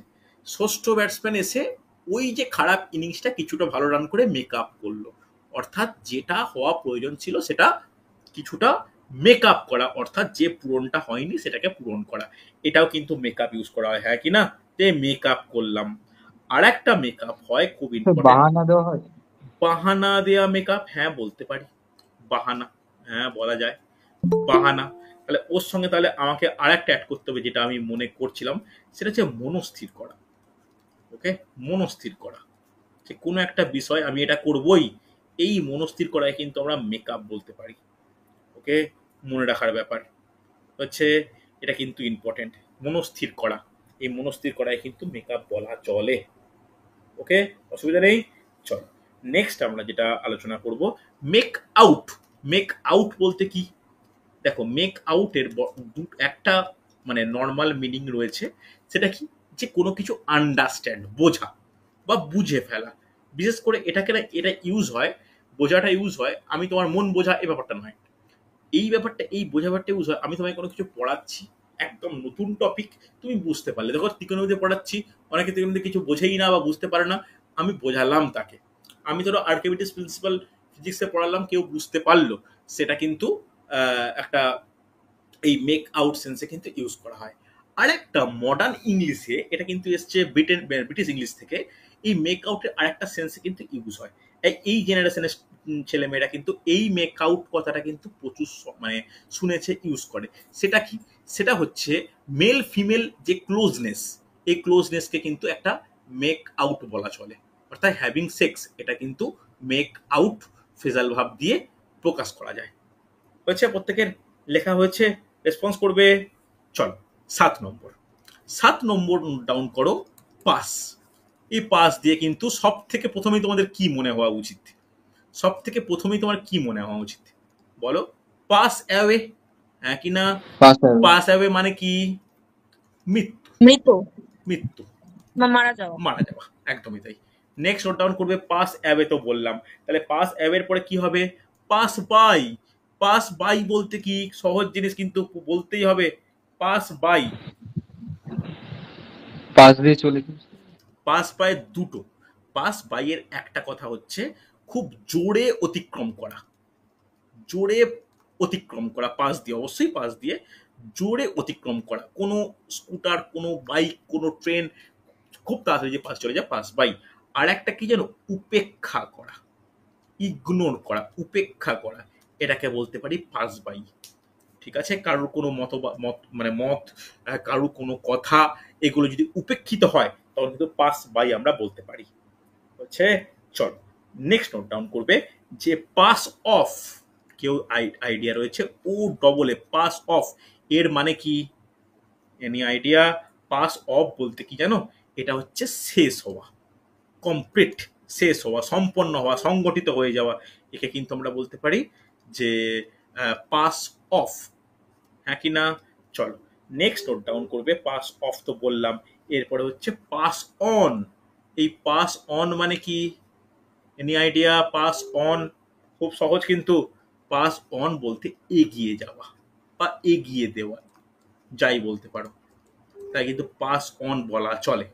S1: ষষ্ঠ ব্যাটসম্যান এসে ওই যে খারাপ ইনিংসটা কিছুটা ভালো রান করে মেকআপ করলো, অর্থাৎ যেটা হওয়া প্রয়োজন ছিল সেটা কিছুটা মেকআপ করা, অর্থাৎ যে পূরণটা হয়নি সেটাকে পূরণ করা, এটাও কিন্তু মেকআপ ইউজ করা হয়, হ্যাঁ কি না? যে মেকআপ করলাম। আর একটা মেকআপ হয় খুব ইম্পর্টেন্ট,
S3: বাহানা দেওয়া হয়।
S1: বাহানা দেয়া মেকআপ, হ্যাঁ বলতে পারি, বাহানা, হ্যাঁ বলা যায় বাহানা। তাহলে ওর সঙ্গে তাহলে আমাকে আর একটা অ্যাড করতে হবে, যেটা আমি মনে করছিলাম, সেটা হচ্ছে মনস্থির করা। ওকে, মনস্থির করা যে কোনো একটা বিষয় আমি এটা করবই, এই মনস্থির করায় কিন্তু আমরা মেকআপ বলতে পারি। ওকে, মনে রাখার ব্যাপার হচ্ছে, এটা কিন্তু ইম্পর্টেন্ট, মনস্থির করা, এই মনস্থির করায় কিন্তু মেকআপ বলা চলে। ওকে, অসুবিধা নেই। চল নেক্সট আমরা যেটা আলোচনা করব, মেক আউট। মেক আউট বলতে কি? দেখো, মেক আউটের একটা মানে নর্মাল মিনিং রয়েছে, সেটা কি, যে কোনো কিছু আন্ডারস্ট্যান্ড, বোঝা বা বুঝে ফেলা। বিশেষ করে এটাকে না, এটা ইউজ হয়, বোঝাটা ইউজ হয়, আমি তোমার মন বোঝা এই ব্যাপারটা নয়, এই ব্যাপারটা, এই বোঝাবারটা ইউজ হয়, আমি তোমায় কোনো কিছু পড়াচ্ছি, একদম নতুন টপিক, তুমি বুঝতে পারলে। দেখো, ত্রিকোণমিতি পড়াচ্ছি, অনেকে ত্রিকোণমিতি কিছু বোঝেই না বা বুঝতে পারে না, আমি বোঝালাম তাকে। আমি ধরো আর্কিমিডিস প্রিন্সিপাল ফিজিক্সে পড়ালাম, কেউ বুঝতে পারলো, সেটা কিন্তু একটা এই মেক আউট সেন্সে কিন্তু ইউজ করা হয়। আর একটা মডার্ন ইংলিশে, এটা কিন্তু এসছে ব্রিটিশ ইংলিশ থেকে, এই মেক আউটের আরেকটা সেন্সে কিন্তু ইউজ হয়। এই জেনারেশনের ছেলেমেয়েরা কিন্তু এই মেক আউট কথাটা কিন্তু প্রচুর মানে শুনেছে, ইউজ করে। সেটা কি? সেটা হচ্ছে মেল ফিমেল যে ক্লোজনেস, এই ক্লোজনেসকে কিন্তু একটা মেক আউট বলা চলে, অর্থাৎ হ্যাভিং সেক্স, এটা কিন্তু মেক আউট ফেজাল ভাব দিয়ে প্রকাশ করা যায়। হচ্ছে, প্রত্যেকের লেখা হয়েছে, রেসপন্স করবে। চলো 7 নম্বর, 7 নম্বর ডাউন করো, পাস। এই পাস দিয়ে কিন্তু সব থেকে প্রথমেই তোমাদের কি মনে হওয়া উচিত? সব থেকে প্রথমেই তোমার কি মনে হওয়া উচিত বলো? পাস অ্যাওয়ে, হ্যাঁ কি না? পাস অ্যাওয়ে মানে কি? মৃত্যু,
S5: মৃত্যু,
S1: মৃত্যু,
S5: মারা যাওয়া।
S1: মারা যাওয়া, একদমই তাই। নেক্সট নোট ডাউন করবে, পাস অ্যাওয়ে তো বললাম, তাহলে পাস অ্যাওয়ের পরে কি হবে? Pass by. পাস বাই বলতে কি? সহজ জিনিস কিন্তু বলতেই হবে, পাস বাই।
S3: পাশ দিয়ে চলে গেছে।
S1: পাস বাই দুটো, পাস বাই এর একটা কথা হচ্ছে খুব জোরে অতিক্রম করা, জোরে অতিক্রম করা, পাস দিয়ে, অবশ্যই পাস দিয়ে জোরে অতিক্রম করা। কোনো স্কুটার, কোনো বাইক, কোনো ট্রেন খুব তাড়াতাড়ি যে পাস চলে যায়, পাস বাই। আর একটা কি জানো? উপেক্ষা করা, ইগনোর করা, উপেক্ষা করা, এটাকে বলতে পারি পাস বাই। ঠিক আছে, কারোর কোনো মত, কারোর কোনো কথা, এগুলো যদি উপেক্ষিত হয়, তখন কিন্তু পাস বাই আমরা বলতে পারি। হচ্ছে, চল নেক্সট নোট ডাউন করবে, যে পাস অফ, কেউ আইডিয়া রয়েছে? ও ডবল এ, পাস অফ, এর মানে কি? Any idea? পাস অফ বলতে কি জানো? এটা হচ্ছে শেষ হওয়া, কমপ্লিট, শেষ হওয়া, সম্পন্ন হওয়া, সংগঠিত হয়ে যাওয়া, একে কিন্তু আমরা বলতে পারি যে পাস অফ, হ্যাঁ কি না? চলো নেক্সট নোট ডাউন করবে, পাস অফ তো বললাম, এরপরে হচ্ছে পাস অন। এই পাস অন মানে কি? Any idea? পাস অন খুব সহজ, কিন্তু পাস অন বলতে এগিয়ে যাওয়া বা এগিয়ে দেওয়া, যাই বলতে পারো, তাই কিন্তু পাস অন বলা চলে।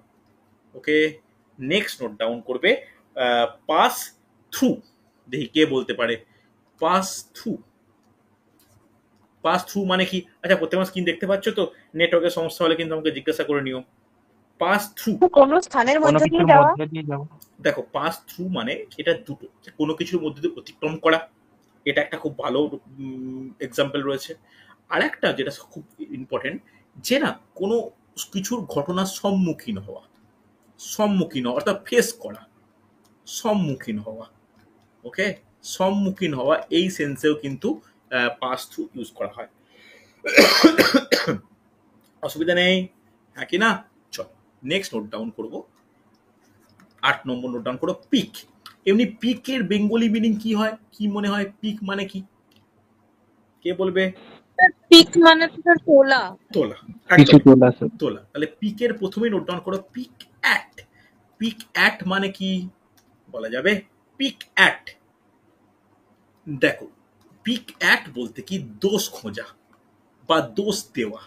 S1: ওকে, নেক্সট নোট ডাউন করবে, পাস থ্রু। দেখি কে বলতে পারে পাস থ্রু। পাস থ্রু মানে কি? আচ্ছা, প্রত্যেক স্ক্রিন দেখতে পাচ্ছ তো? নেটওয়ার্কের সমস্যা হলে কিন্তু আমাকে জিজ্ঞাসা করে নিও। পাস থ্রু,
S2: কোনো স্থানের
S4: কোনো
S2: মধ্যে
S4: কিছুর
S2: দিয়ে যাওয়া।
S4: মধ্যে দিয়ে যাবো।
S1: দেখো পাস থ্রু মানে এটা দুটো, কোনো কিছুর মধ্যে দিয়ে অতিক্রম করা, এটা একটা খুব ভালো এক্সাম্পল রয়েছে। আর একটা যেটা খুব ইম্পর্টেন্ট, যে না কোনো কিছুর ঘটনার সম্মুখীন হওয়া, সম্মুখীন হওয়া অর্থাৎ ফেস করা, সম্মুখীন হওয়া। ওকে, সম্মুখীন হওয়া, এই সেন্সেও কিন্তু পাস থ্রু ইউজ করা হয়। অসুবিধা নেই, হ্যাঁ কি না? চলো নেক্সট নোট ডাউন করবো, 8 নম্বর নোট ডাউন করো, পিক। এমনি পিকের বেঙ্গলি মিনিং কি হয়? কি মনে হয় পিক মানে কি? কে বলবে?
S5: পিক মানে তো তোলা।
S1: তোলা,
S3: কিছু
S1: একদম
S3: তোলা আছে।
S1: তোলা। তাহলে পিকের প্রথমেই নোট ডাউন করো, পিক অ্যাট। পিক অ্যাট মানে কি বলা যাবে? পিক অ্যাট, দেখো পিক অ্যাট বলতে কি? দোষ খোঁজা বা দোষ দেওয়া।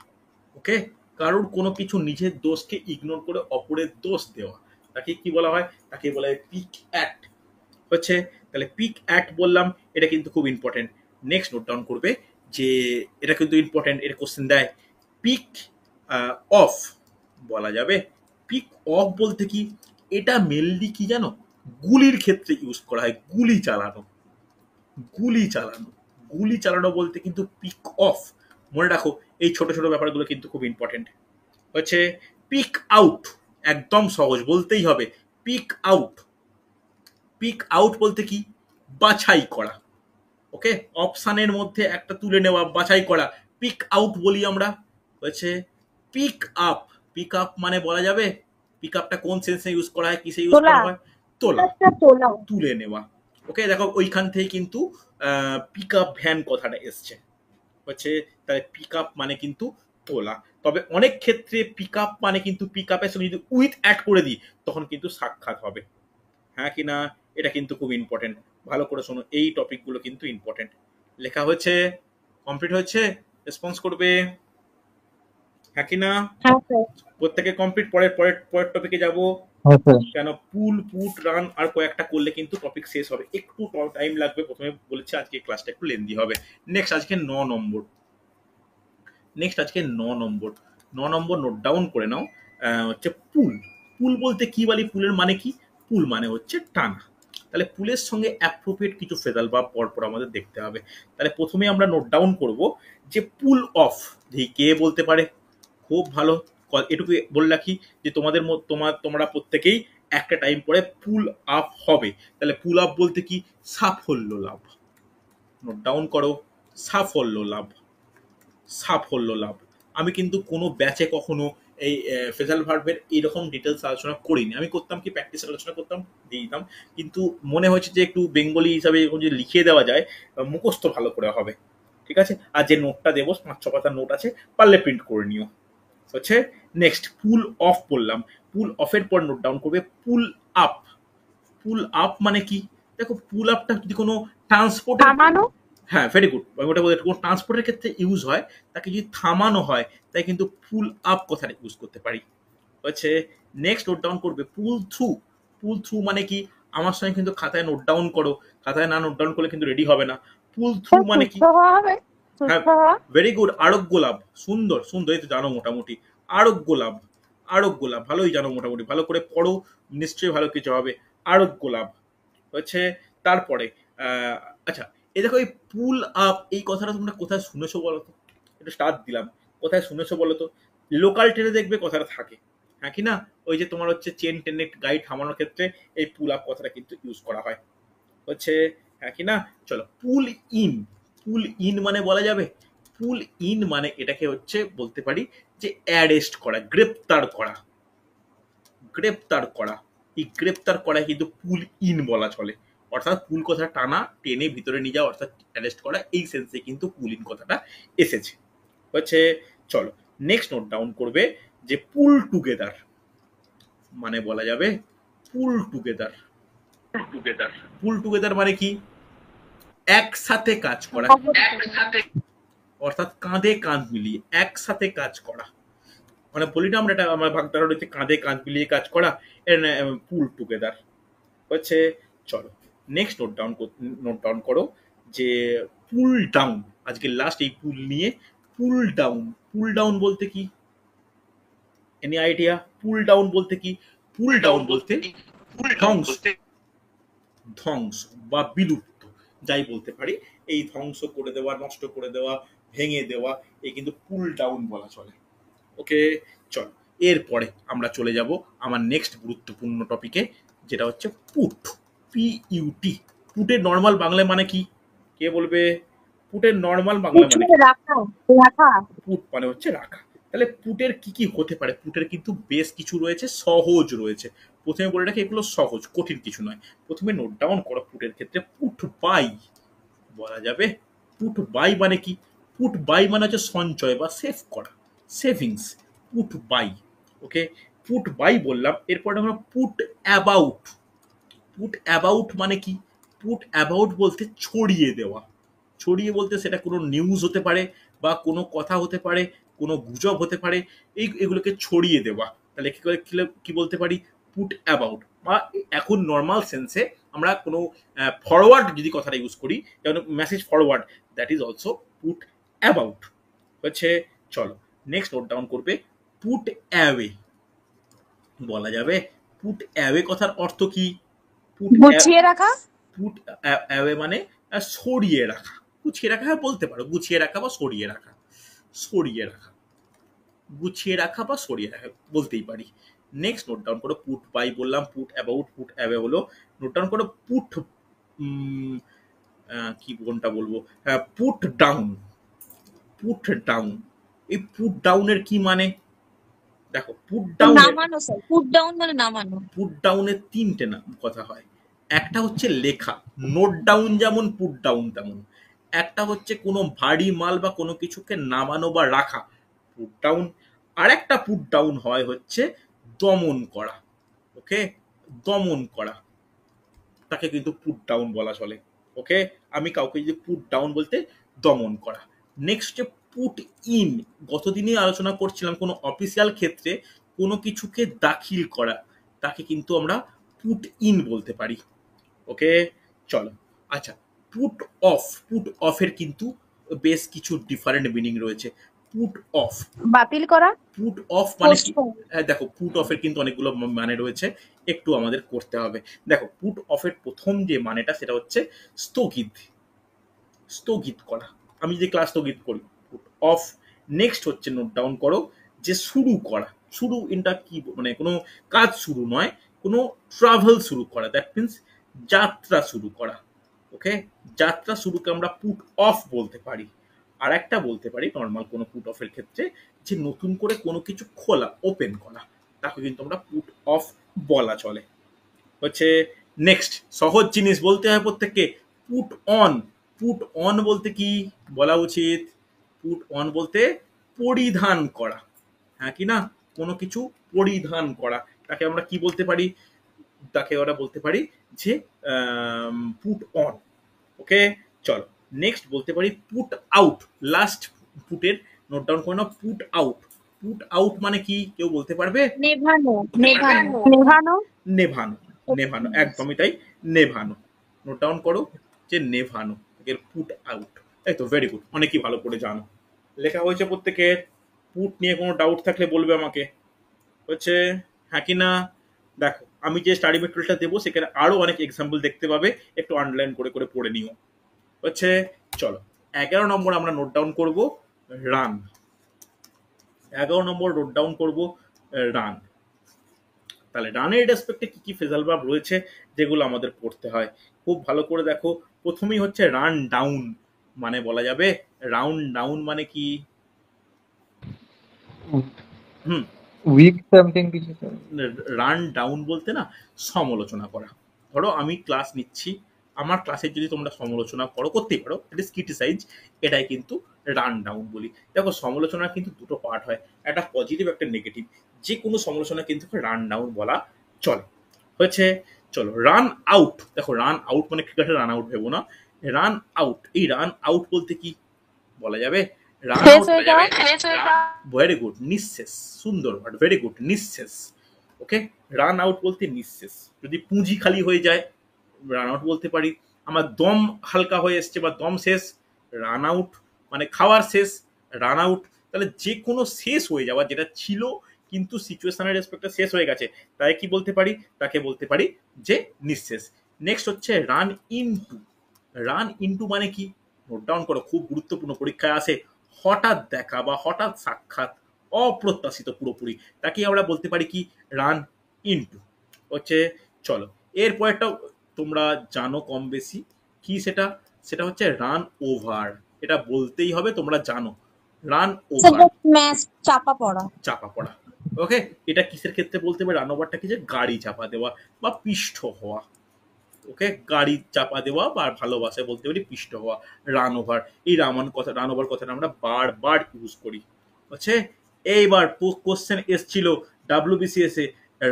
S1: ওকে, কারোর কোনো কিছু নিজের দোষকে ইগনোর করে অপরের দোষ দেওয়া, তাকে কি বলা হয়? তাকে বলা হয় পিক অ্যাট। হচ্ছে, তাহলে পিক অ্যাট বললাম, এটা কিন্তু খুব ইম্পর্টেন্ট। নেক্সট নোট ডাউন করবে, যে এটা কিন্তু ইম্পর্টেন্ট, এর কোশ্চেন দেয়। পিক অফ বলা যাবে। পিক অফ বলতে কি, এটা মেনলি কি জানো, গুলির ক্ষেত্রে ইউজ করা হয়। গুলি চালানো, গুলি চালানো, গুলি চালানো বলতে কিন্তু পিক অফ। মনে রাখো এই ছোট ছোট ব্যাপারগুলো কিন্তু খুব ইম্পর্টেন্ট। হচ্ছে পিক আউট, একদম সহজ, বলতেই হবে পিক আউট। পিক আউট বলতে কি, বাছাই করা। ওকে, অপশানের মধ্যে একটা তুলে নেওয়া, বাছাই করা, পিক আউট বলি আমরা। হচ্ছে পিক আপ। পিক আপ মানে বলা যাবে, পিক আপটা কোন সেন্সে ইউজ করা হয়, কিসে ইউজ
S2: তোলা।
S1: করা হয়? তোলা,
S2: একটা তোলা।
S1: তুলে নেওয়া। ওকে, দেখো ওইখান থেকে কিন্তু পিক আপ ভ্যান কথাটা এসছে। হচ্ছে তাহলে পিক আপ মানে কিন্তু তোলা। তবে অনেক ক্ষেত্রে পিক আপ মানে কিন্তু পিক আপের সঙ্গে যদি উইথ অ্যাড করে দিই তখন কিন্তু সাক্ষাৎ হবে। হ্যাঁ কি না? এটা কিন্তু খুব ইম্পর্টেন্ট, ভালো করে শোনো, এই টপিকগুলো কিন্তু ইম্পর্টেন্ট। লেখা হয়েছে, কমপ্লিট হয়েছে, রেসপন্স করবে। হ্যাঁ কি না?
S2: হ্যাঁ স্যার।
S1: প্রত্যেকে কমপ্লিট। পরের পরের পরের টপিকে যাব।
S3: হ্যাঁ স্যার।
S1: কেন, পুল, পুট, রান আর কয়েকটা করলে কিন্তু টপিক শেষ হবে, একটু টাইম লাগবে। প্রথমে বলেছি আজকে ক্লাসটা একটু লেন্দি হবে। নেক্সট আজকে 9 নম্বর। নেক্সট আজকে 9 নম্বর। 9 নম্বর নোট ডাউন করে নাও। হচ্ছে পুল। পুল বলতে কি বলি, পুলের মানে কি? পুল মানে হচ্ছে টানা। তাহলে পুলের সঙ্গে অ্যাপ্রোপ্রিয়েট কিছু ফেদাল বা পরপর আমাদের দেখতে হবে। তাহলে প্রথমে আমরা নোট ডাউন করব যে পুল অফ, যে কে বলতে পারে। খুব ভালো, এটুকু বলে রাখি যে তোমরা প্রত্যেকেই একটা টাইম পরে পুল আপ হবে। তাহলে পুল আপ বলতে কি, সাফল্য লাভ। নোট ডাউন করো, সাফল্য লাভ, সাফল্য লাভ। আমি কিন্তু কোনো ব্যাচে কখনো এই ফ্রেজাল ভার্বের এইরকম ডিটেলস আলোচনা করিনি। আমি করতাম কি, প্র্যাকটিস আলোচনা করতাম, দিয়ে দিতাম, কিন্তু মনে হয়েছে যে একটু বেঙ্গলি হিসাবে যদি লিখিয়ে দেওয়া যায় মুখস্থ ভালো করে হবে। ঠিক আছে, আর যে নোটটা দেবো 5-6 পাতার নোট আছে, পারলে প্রিন্ট করে নিও। হচ্ছে নেক্সট পুল অফ বললাম। পুল অফের পর নোট ডাউন করবে পুল আপ। পুল আপ মানে কি, দেখো পুল আপটা যদি কোনো ট্রান্সপোর্ট,
S2: থামানো।
S1: হ্যাঁ ভেরি গুড, আমি ওটা বলতে, কোনো ট্রান্সপোর্টের ক্ষেত্রে ইউজ হয়, তাকে যদি থামানো হয় তাই কিন্তু পুল আপ কথাটা ইউজ করতে পারি। হচ্ছে নেক্সট নোট ডাউন করবে পুল থ্রু। পুল থ্রু মানে কি, আমার সঙ্গে কিন্তু খাতায় নোট ডাউন করো, খাতায় না নোট ডাউন করলে কিন্তু রেডি হবে না। পুল থ্রু মানে কি,
S2: সুস্থ হওয়া হবে।
S1: হ্যাঁ
S2: সুস্থ হওয়া।
S1: ভেরি গুড, আরোগ্য লাভ। সুন্দর সুন্দর, এই তো জানো মোটামুটি। আরোগ্য লাভ, আরোগ্য লাভ ভালোই জানো মোটামুটি, ভালো করে পড়ো, নিশ্চয়ই ভালো কিছু হবে। আরোগ্য লাভ হচ্ছে। তারপরে আচ্ছা, এই দেখো এই পুল আপ, এই কথাটা তোমরা কোথায় শুনেছো বলো তো? একটু স্টার্ট দিলাম, কোথায় শুনেছো বলো তো? লোকাল ট্রেনে দেখবে কথাটা থাকে। হ্যাঁ কি না? ওই যে তোমার হচ্ছে চেন টেনে গাড়ি থামানোর ক্ষেত্রে এই পুল আপ কথাটা কিন্তু ইউজ করা হয়। হচ্ছে হ্যাঁ কি না? চলো, পুল ইন। পুল ইন মানে বলা যাবে, পুল ইন মানে এটাকে হচ্ছে বলতে পারি যে অ্যারেস্ট করা, গ্রেপ্তার করা। গ্রেপ্তার করা, এই গ্রেপ্তার করা কিন্তু পুল ইন বলা চলে। অর্থাৎ পুল কথাটা টানা, টেনে ভিতরে নিয়ে যাওয়া, অর্থাৎ অ্যারেস্ট করা, এই সেন্সে কিন্তু পুল ইন কথাটা এসেছে। হচ্ছে চলো নেক্সট নোট ডাউন করবে যে পুল টুগেদার মানে বলা যাবে পুল টুগেদার। পুল টুগেদার মানে কি, একসাথে কাজ করা, অর্থাৎ কাঁধে কাঁধ মিলিয়ে একসাথে কাজ করা। মানে বলি না আমরা, এটা আমার ভাগধারা রয়েছে কাঁধে কাঁধ মিলিয়ে কাজ করা, এর পুল টুগেদার। হচ্ছে চলো নেক্সট নোট ডাউন করো যে পুল ডাউন। আজকে লাস্ট এই পুল নিয়ে। পুল ডাউন, পুল ডাউন বলতে কি, এনি আইডিয়া? পুল ডাউন বলতে কি? পুল ডাউন বলতে ধ্বংস, ধ্বংস বা বিলুপ্ত, যাই বলতে পারি। এই ধ্বংস করে দেওয়া, নষ্ট করে দেওয়া, ভেঙে দেওয়া, এই কিন্তু পুল ডাউন বলা চলে। ওকে চল, এরপরে আমরা চলে যাব আমার নেক্সট গুরুত্বপূর্ণ টপিকে, যেটা হচ্ছে পুট। পিইউটি। পুটের নর্মাল বাংলায় মানে কি, কে বলবে? পুটের নর্মাল বাংলা মানে কি?
S2: রাখা। রাখা।
S1: পুট মানে হচ্ছে রাখা। তাহলে পুটের কি কি হতে পারে? পুটের কিন্তু বেশ কিছু রয়েছে, সহজ রয়েছে। প্রথমে বলে রাখি এগুলো সহজ, কঠিন কিছু নয়। প্রথমে নোট ডাউন করো, পুটের ক্ষেত্রে পুট বাই বলা যাবে। পুট বাই মানে কি? পুট বাই মানে হচ্ছে সঞ্চয় বা সেভ করা, savings. Put by, okay, put by বললাম। এরপরে আমরা পুট অ্যাবাউট। পুট অ্যাবাউট মানে কি? পুট অ্যাবাউট বলতে ছড়িয়ে দেওয়া। ছড়িয়ে বলতে সেটা কোনো নিউজ হতে পারে, বা কোনো কথা হতে পারে, কোনো গুজব হতে পারে, এগুলোকে ছড়িয়ে দেওয়া। তাহলে কি বলতে পারি? Put about. বা এখন নর্মাল সেন্সে আমরা কোনো ফরওয়ার্ড যদি কথাটা ইউজ করি, যেমন message forward, that is also put about হচ্ছে। চলো নেক্সট নোট ডাউন করবে পুট অ্যাওয়ে। বলা যাবে পুট অ্যাওয়ে কথার অর্থ কি? পুট
S5: গুছিয়ে রাখা।
S1: পুট অ্যাওয়ে মানে সরিয়ে রাখা। গুছিয়ে রাখা, হ্যাঁ বলতে পারো গুছিয়ে রাখা বা সরিয়ে রাখা। সরিয়ে রাখা, গুছিয়ে রাখা বা সরিয়ে রাখা বলতেই পারি। নেক্সট নোট ডাউন করো পুট বাই বললাম, পুট অ্যাবাউট, পুট অ্যাওয়ে হলো। নোট ডাউন করো পুট কি কোনটা বলবো, হ্যাঁ পুট ডাউন। পুট ডাউন, এই পুট ডাউনের কি মানে? দেখো পুট ডাউনের,
S5: নামানো স্যার, পুট ডাউন মানে নামানো।
S1: পুট ডাউনের তিনটে কথা হয়। একটা হচ্ছে লেখা, নোট ডাউন যেমন পুট ডাউন তেমন। একটা হচ্ছে কোনো ভারী মাল বা কোনো কিছুকে নামানো বা রাখা, পুট ডাউন। আর একটা পুট ডাউন হয় হচ্ছে দমন করা। ওকে, দমন করা, তাকে কিন্তু পুট ডাউন বলা চলে। ওকে, আমি কাউকে যদি পুট ডাউন বলতে দমন করা। নেক্সট যে পুট ইন, গতদিনই আলোচনা করছিলাম কোনো অফিসিয়াল ক্ষেত্রে কোনো কিছুকে দাখিল করা, তাকে কিন্তু আমরা পুট ইন বলতে পারি। ওকে, চলো আচ্ছা পুট অফ। পুট অফের কিন্তু বেশ কিছু ডিফারেন্ট মিনিং রয়েছে। পুট অফ,
S2: বাতিল করা।
S1: পুট অফ মানে কি?
S5: পোস্টপোন।
S1: দেখো পুট অফের কিন্তু অনেকগুলো মানে রয়েছে, একটু আমাদের করতে হবে। দেখো পুট অফের প্রথম যে মানেটা সেটা হচ্ছে স্থগিত, স্থগিত করা। আমি যদি ক্লাস স্থগিত করি, পুট অফ। নেক্সট হচ্ছে নোট ডাউন করো যে শুরু করা। শুরু ইনটা কি মানে কোনো কাজ শুরু নয়, কোনো ট্রাভেল শুরু করা, দ্যাট মিনস যাত্রা শুরু করা। ওকে, যাত্রা শুরুকে আমরা পুট অফ বলতে পারি। আর একটা বলতে পারি নর্মাল কোনো পুট অফের ক্ষেত্রে যে নতুন করে কোনো কিছু খোলা, ওপেন করা, তাকে কিন্তু আমরা পুট অফ বলা চলে। হচ্ছে নেক্সট সহজ জিনিস বলতে হয় প্রত্যেককে, পুট অন। পুট অন বলতে কি বলা উচিত? পুট অন বলতে পরিধান করা, হ্যাঁ কি না? কোনো কিছু পরিধান করা, তাকে আমরা কি বলতে পারি? তাকে ওরা বলতে পারি যে পুট অন। ওকে, চলো নেক্সট বলতে পারি পুট আউট। লাস্ট পুটের নোট ডাউন করে নাও, পুট আউট। পুট আউট মানে কি কেউ বলতে পারবে?
S5: নেভানো। নেভানো।
S2: নেভানো।
S1: নেভানো, নেভানো, একদমই তাই, নেভানো। নোট ডাউন করো যে নেভানো, এর পুট আউট। এই তো ভেরি গুড, অনেকই ভালো করে জানো। লেখা হয়েছে প্রত্যেকের? পুট নিয়ে কোনো ডাউট থাকলে বলবে আমাকে। হচ্ছে হ্যাঁ কি না? দেখো আমি যে স্টাডি মেটেরিয়ালটা দেবো সেখানে আরো অনেক এক্সাম্পল দেখতে পাবে, একটু আন্ডারলাইন করে করে পড়ে নিও। হচ্ছে চলো 11 নম্বর আমরা নোট ডাউন করব রান। 11 নম্বর নোট ডাউন করব রান। তাহলে রানের রেসপেক্টে কি কি ফ্রেজাল ভার্ব রয়েছে যেগুলো আমাদের পড়তে হয়, খুব ভালো করে দেখো। প্রথমেই হচ্ছে রান ডাউন, মানে বলা যাবে রাউন্ড ডাউন মানে কি? হুম,
S3: উইক সামথিং কিছু তো।
S1: রান ডাউন বলতে না সমালোচনা করা। ধরো আমি ক্লাস নিচ্ছি, আমার ক্লাসের যদি তোমরা সমালোচনা করো, করতেই পারো, ইট ইস ক্রিটিসাইজ, এটাই কিন্তু রান ডাউন বলি। দেখো সমালোচনার কিন্তু দুটো পার্ট হয়, একটা পজিটিভ একটা নেগেটিভ। যে কোনো সমালোচনা কিন্তু রান ডাউন বলা চলে। হয়েছে, চলো রান আউট। দেখো রান আউট মানে ক্রিকেটে রান আউট ভেবো না, রান আউট। এই রান আউট বলতে কি বলা যাবে? রান
S2: শেষ
S1: আউট,
S2: হয়ে যাওয়া।
S1: ভেরি গুড, নিঃশেষ, সুন্দর ওয়ার্ড, ভেরি গুড, নিঃশেষ। ওকে, রান আউট বলতে নিঃশেষ। যদি পুঁজি খালি হয়ে যায় রান আউট বলতে পারি। আমার দম হালকা হয়ে এসছে বা দম শেষ, রান আউট। মানে খাওয়ার শেষ, রান আউট। তাহলে যে কোনো শেষ হয়ে যাওয়া, যেটা ছিল কিন্তু সিচুয়েশনের রেসপেক্টে শেষ হয়ে গেছে, তাই কি বলতে পারি? তাকে বলতে পারি যে নিঃশেষ। নেক্সট হচ্ছে রান ইনটু। রান ইনটু মানে কি? নোট ডাউন করো, খুব গুরুত্বপূর্ণ, পরীক্ষায় আসে। হঠাৎ দেখা বা হঠাৎ সাক্ষাৎ, অপ্রত্যাশিত পুরোপুরি, তাকে আমরা বলতে পারি কি? Run into. হচ্ছে চলো এরপরটা তোমরা জানো কম বেশি, কি সেটা? সেটা হচ্ছে রান ওভার। এটা বলতেই হবে, তোমরা জানো রান ওভার,
S5: ম্যাচ চাপা পড়া।
S1: চাপা পড়া। ওকে, এটা কিসের ক্ষেত্রে বলতে হবে? রান ওভারটা কি? যে গাড়ি চাপা দেওয়া বা পিষ্ট হওয়া। ওকে, গাড়ি চাপা দেওয়া বা ভালো ভাষায় বলতে পারি পিষ্ট হওয়া, রান ওভার। এই রান ওভার কথাটা আমরা বারবার ইউজ করি। হচ্ছে এইবার কোশ্চেন এসছিল WBCS এ,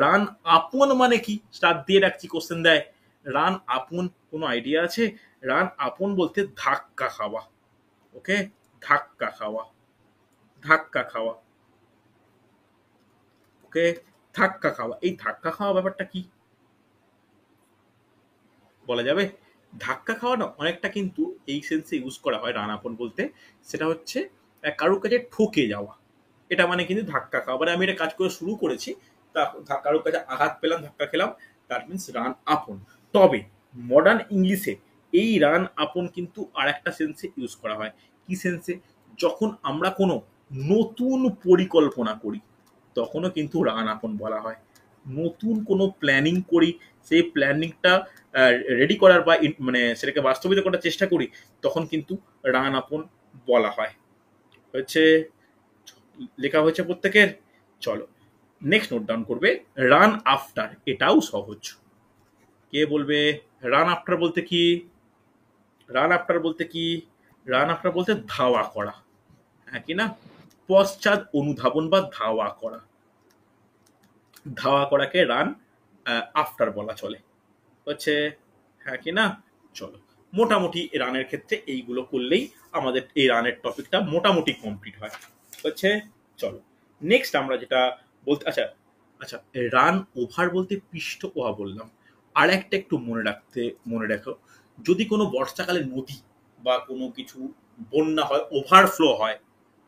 S1: রান আপন মানে কি? স্টার্ট দিয়ে রাখছি, কোশ্চেন দেয় রান আপন, কোনো আইডিয়া আছে? রান আপন বলতে ধাক্কা খাওয়া। ওকে, ধাক্কা খাওয়া, ধাক্কা খাওয়া। ওকে, ধাক্কা খাওয়া। এই ধাক্কা খাওয়া ব্যাপারটা কি বলা যাবে? ধাক্কা খাওয়া না অনেকটা কিন্তু এই সেন্সে ইউজ করা হয় রান আপন বলতে। সেটা হচ্ছে কারোর কাছে ঠকে যাওয়া, এটা মানে কিন্তু ধাক্কা খাওয়া। মানে আমি এটা কাজ করে শুরু করেছি, তা কারোর কাছে আঘাত পেলাম, ধাক্কা খেলাম, দ্যাট মিনস রান আপন। তবে মডার্ন ইংলিশে এই রান আপন কিন্তু আর একটা সেন্সে ইউজ করা হয়। কি সেন্সে? যখন আমরা কোনো নতুন পরিকল্পনা করি তখনও কিন্তু রান আপন বলা হয়। নতুন কোনো প্ল্যানিং করি, সেই প্ল্যানিংটা রেডি করার বা মানে সেটাকে বাস্তবিত করার চেষ্টা করি, তখন কিন্তু রান আপন বলা হয়। হচ্ছে লেখা হয়েছে প্রত্যেকের? চলো নেক্সট নোট ডাউন করবে রান আফটার। এটাও সহজ। কে বলবে রান আফটার বলতে কি? রান আফটার বলতে কি? রান আফটার বলতে ধাওয়া করা, হ্যাঁ কি না? পশ্চাৎ অনুধাবন বা ধাওয়া করা। ধাওয়া করাকে রান আফটার বলা চলে। হচ্ছে হ্যাঁ কি না? চলো মোটামুটি রানের ক্ষেত্রে এইগুলো করলেই আমাদের এই রানের টপিকটা মোটামুটি কমপ্লিট হয়। হচ্ছে চলো নেক্সট আমরা যেটা বলতে, আচ্ছা আচ্ছা, রান ওভার বলতে পৃষ্ঠ ওহা বললাম। আর একটা একটু মনে রাখো, যদি কোনো বর্ষাকালে নদী বা কোনো কিছু বন্যা হয়, ওভারফ্লো হয়,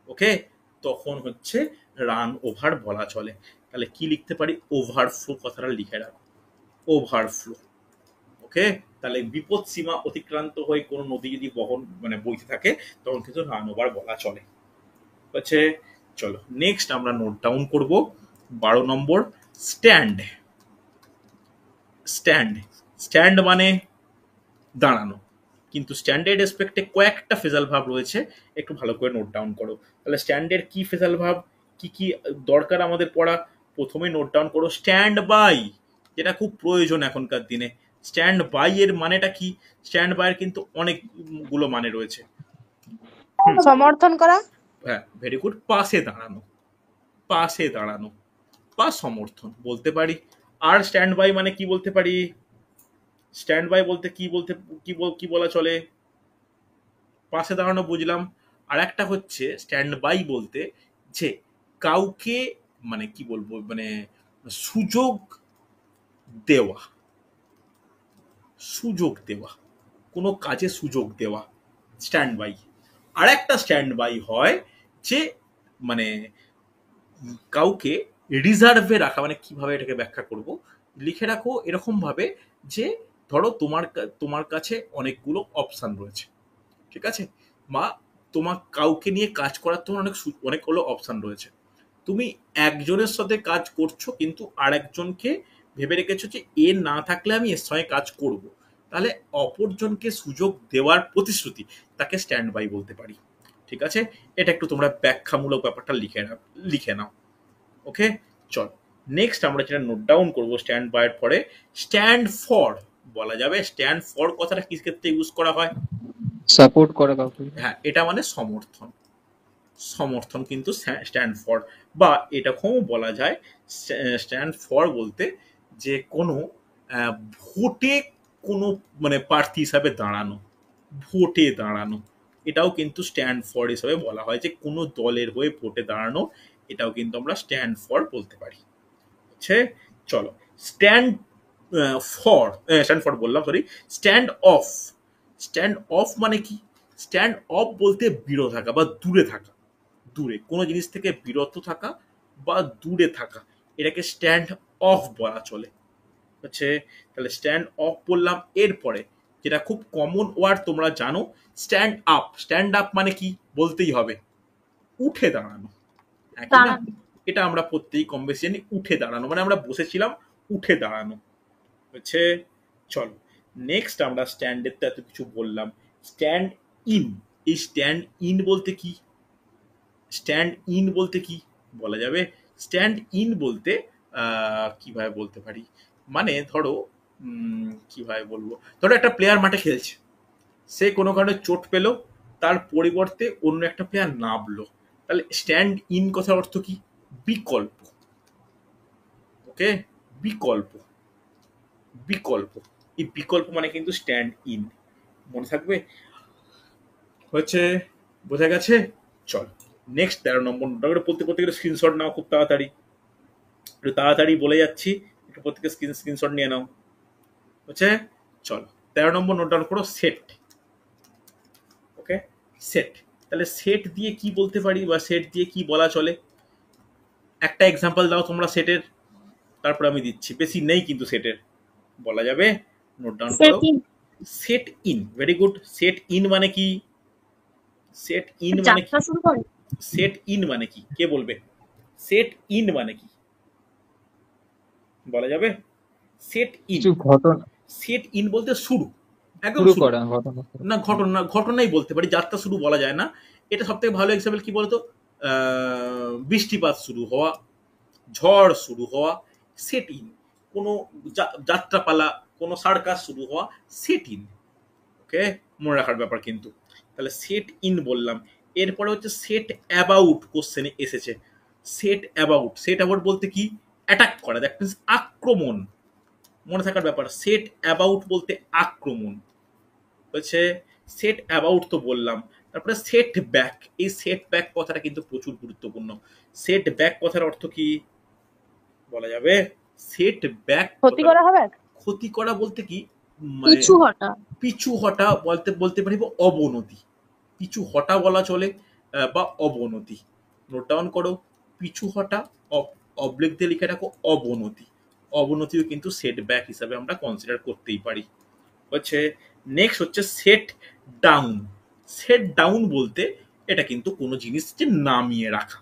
S1: ওকে, তখন হচ্ছে রান ওভার বলা চলে। তাহলে কি লিখতে পারি? ওভারফ্লো কথাটা লিখে রাখো, ওভারফ্লো। ওকে, তাহলে বিপদ সীমা অতিক্রান্ত হয়ে কোনো নদী যদি মানে বইতে থাকে তখন কিন্তু রান ওভার বলা চলে। হচ্ছে চলো নেক্সট আমরা নোট ডাউন করব 12 নম্বর স্ট্যান্ড। স্ট্যান্ড, স্ট্যান্ড মানে দাঁড়ানো, কিন্তু স্ট্যান্ডের রেসপেক্টে কয়েকটা ফেজাল ভাব রয়েছে, একটু ভালো করে নোট ডাউন করো। তাহলে স্ট্যান্ডের কি ফেজাল ভাব, কি কি দরকার আমাদের পড়া? প্রথমে নোট ডাউন করো স্ট্যান্ড বাই, যেটা খুব প্রয়োজন এখনকার দিনে। স্ট্যান্ড বাই এর মানেটা কি? স্ট্যান্ড বাই এর কিন্তু অনেকগুলো মানে রয়েছে।
S5: সমর্থন করা।
S1: হ্যাঁ, ভেরি গুড। পাশে দাঁড়ানো, পাশে দাঁড়ানো বা সমর্থন বলতে পারি। আর স্ট্যান্ড বাই মানে কি বলতে পারি? স্ট্যান্ড বাই বলতে কি বলা চলে? পাশে দাঁড়ানো বুঝলাম। আর একটা হচ্ছে স্ট্যান্ড বাই বলতে যে কাউকে মানে কি বলবো, মানে সুযোগ দেওয়া, সুযোগ দেওয়া, কোনো কাজে সুযোগ দেওয়া, স্ট্যান্ড বাই। আর একটা স্ট্যান্ড বাই হয় যে মানে কাউকে রিজার্ভে রাখা। মানে কিভাবে এটাকে ব্যাখ্যা করব, লিখে রাখো এরকম ভাবে যে ধরো তোমার কাছে অনেকগুলো অপশন রয়েছে, ঠিক আছে, বা তোমার কাউকে নিয়ে কাজ করার তোমার অনেকগুলো অপশন রয়েছে। তুমি একজনের সাথে কাজ করছো কিন্তু আর একজনকে ভেবে রেখেছো যে এ না থাকলে আমি এর সঙ্গে কাজ করব, তাহলে অপরজনকে সুযোগ দেওয়ার প্রতিশ্রুতি, তাকে স্ট্যান্ড বাই বলতে পারি। ঠিক আছে, এটা একটু তোমরা ব্যাখ্যামূলক ব্যাপারটা লিখে নাও। ওকে, চল নেক্সট আমরা যেটা নোট ডাউন করবো স্ট্যান্ড বাই এর পরে স্ট্যান্ড ফর বলা যাবে। স্ট্যান্ড ফর কথাটা কিস ক্ষেত্রে ইউজ করা হয়?
S3: সাপোর্ট করা কাউকে।
S1: হ্যাঁ, এটা মানে সমর্থন। সমর্থন কিন্তু স্ট্যান্ড ফর, বা এরকম বলা যায় স্ট্যান্ড ফর বলতে যে কোনো ভোটে কোনো মানে প্রার্থী হিসাবে দাঁড়ানো, ভোটে দাঁড়ানো, এটাও কিন্তু স্ট্যান্ড ফর হিসাবে বলা হয়, যে কোনো দলের হয়ে ভোটে দাঁড়ানো, এটাও কিন্তু আমরা স্ট্যান্ড ফর বলতে পারি। হচ্ছে চলো স্ট্যান্ড স্ট্যান্ড ফর বললাম, sorry, stand of. Stand of মানে কি? স্ট্যান্ড অফ বলতে বিরত থাকা বা দূরে থাকা, দূরে কোনো জিনিস থেকে বিরত থাকা বা দূরে থাকা, এটাকে স্ট্যান্ড অফ বলা চলে। হচ্ছে তাহলে স্ট্যান্ড অফ বললাম। এরপরে যেটা খুব কমন ওয়ার্ড তোমরা জানো, স্ট্যান্ড আপ। স্ট্যান্ড আপ মানে কি? বলতেই হবে উঠে দাঁড়ানো, হ্যাঁ কি না? এটা আমরা প্রত্যেকেই কম বেশি জানি, উঠে দাঁড়ানো মানে আমরা বসেছিলাম, উঠে দাঁড়ানো। হচ্ছে চলো নেক্সট আমরা স্ট্যান্ডের তো এত কিছু বললাম। Stand in. এই স্ট্যান্ড ইন বলতে কি? স্ট্যান্ড ইন বলতে কি বলা যাবে? স্ট্যান্ড ইন বলতে কিভাবে বলতে পারি, মানে ধরো কিভাবে বলবো, ধরো একটা প্লেয়ার মাঠে খেলছে, সে কোনো কারণে চোট পেল, তার পরিবর্তে অন্য একটা প্লেয়ার নামলো, তাহলে স্ট্যান্ড ইন কথার অর্থ কি? বিকল্প। ওকে, বিকল্প, বিকল্প। এই বিকল্প মানে কিন্তু স্ট্যান্ড ইন, মনে থাকবে। হচ্ছে বোঝা গেছে? চল নেক্সট 13 নম্বর নোটটা প্রত্যেকের স্ক্রিনশট নাও খুব তাড়াতাড়ি, একটু তাড়াতাড়ি বলে যাচ্ছি, একটু প্রত্যেকের স্ক্রিনশট নিয়ে নাও। হচ্ছে চলো 13 নম্বর নোট ডাউন করো, সেট। ওকে, সেট। তাহলে সেট দিয়ে কি বলতে পারি বা সেট দিয়ে কি বলা চলে? একটা এক্সাম্পল দাও তোমরা সেটের, তারপর আমি দিচ্ছি। বেশি নেই কিন্তু সেটের। বলা যাবে, নোট ডাউন করো,
S5: set in
S1: shed in. Very good. Set in মানে কি? সেট ইন মানে কি?
S5: যাত্রা শুরু করে।
S1: সেট ইন মানে কি? কে বলবে? সেট ইন মানে কি বলা যাবে? সেট ইন,
S3: কিছু ঘটনা
S1: সেট ইন বলতে শুরু, একদম
S3: শুরু
S1: শুরু।
S3: করা, ঘটনা শুরু।
S1: না, ঘটনাই বলতে পারি, যাত্রা শুরু বলা যায় না। এটা সব থেকে ভালো এক্সাম্পল কি বলতো? বৃষ্টিপাত শুরু হওয়া, ঝড় শুরু হওয়া, সেট ইন। কোনো যাত্রাপালা, কোনো সার্কাস শুরু হওয়া, সেট ইন। ওকে, মনে রাখার ব্যাপার কিন্তু। তাহলে সেট ইন বললাম। এরপরে হচ্ছে সেট অ্যাবাউট, কোশ্চেনে এসেছে। সেট অ্যাবাউট, সেট অ্যাবাউট বলতে কি? অ্যাটাক করা, দ্যাট মিনস আক্রমণ। মনে থাকার ব্যাপার, সেট অ্যাবাউট বলতে আক্রমণ হচ্ছে। সেট অ্যাবাউট তো বললাম। তারপরে সেট ব্যাক। এই সেট ব্যাক কথাটা কিন্তু প্রচুর গুরুত্বপূর্ণ। সেট ব্যাক কথার অর্থ কি বলা যাবে? সেট ব্যাক,
S2: ক্ষতি করা হবে?
S1: ক্ষতি করা বলতে কি? মানে
S5: পিছু হটা।
S1: পিছু হটা বলতে পারি, বা অবনতি। পিছু হটা বলা চলে, বা অবনতি। নোট ডাউন করো, পিছু হটা, অবলিক দিয়ে লিখে রাখো অবনতি। অবনতিও কিন্তু সেট ব্যাক হিসাবে আমরা কনসিডার করতেই পারি। হচ্ছে নেক্সট হচ্ছে সেট ডাউন। সেট ডাউন বলতে এটা কিন্তু কোনো জিনিসকে নামিয়ে রাখা,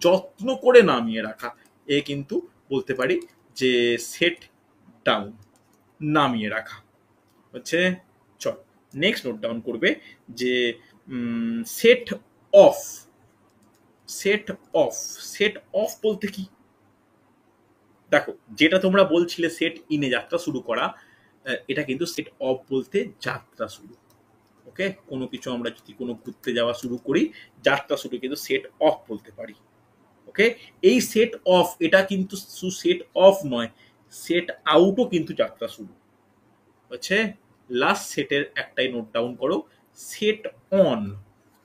S1: যত্ন করে নামিয়ে রাখা। এ কিন্তু বলতে পারি যে সেট ডাউন, নামিয়ে রাখা হচ্ছে। চল নেক্সট নোট ডাউন করবে যে set of. Set of, set of বলতে কি? দেখো, যেটা তোমরা বলছিলে সেট ইনে যাত্রা শুরু করা, এটা কিন্তু সেট অফ বলতে যাত্রা শুরু। ওকে, কোনো কিছু আমরা যদি কোনো ঘুরতে যাওয়া শুরু করি, যাত্রা শুরু কিন্তু সেট অফ বলতে পারি। ওকে, এই সেট অফ, এটা কিন্তু শুধু সেট অফ নয়, সেট আউটও কিন্তু যাত্রা শুরু হচ্ছে। লাস্ট সেটের একটাই নোট ডাউন করো, সেট অন।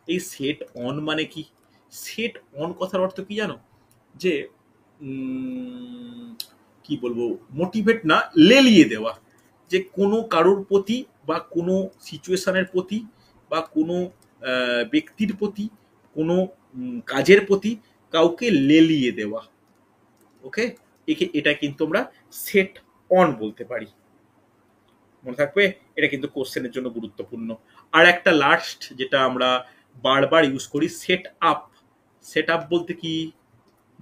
S1: এই সেট অন মানে কি? সেট অন কথার অর্থ কি জানো? যে কি বলবো, মোটিভেট না, লেলিয়ে দেওয়া। যে কোনো কারোর প্রতি বা কোনো সিচুয়েশনের প্রতি বা কোনো ব্যক্তির প্রতি, কোনো কাজের প্রতি কাউকে লেলিয়ে দেওয়া। ওকে, এটা কিন্তু আমরা সেট অন বলতে পারি। মনে থাকবে, এটা কিন্তু কোশ্চেনের জন্য গুরুত্বপূর্ণ। আর একটা লাস্ট যেটা আমরা বারবার ইউজ করি, সেট আপ। সেট আপ বলতে কি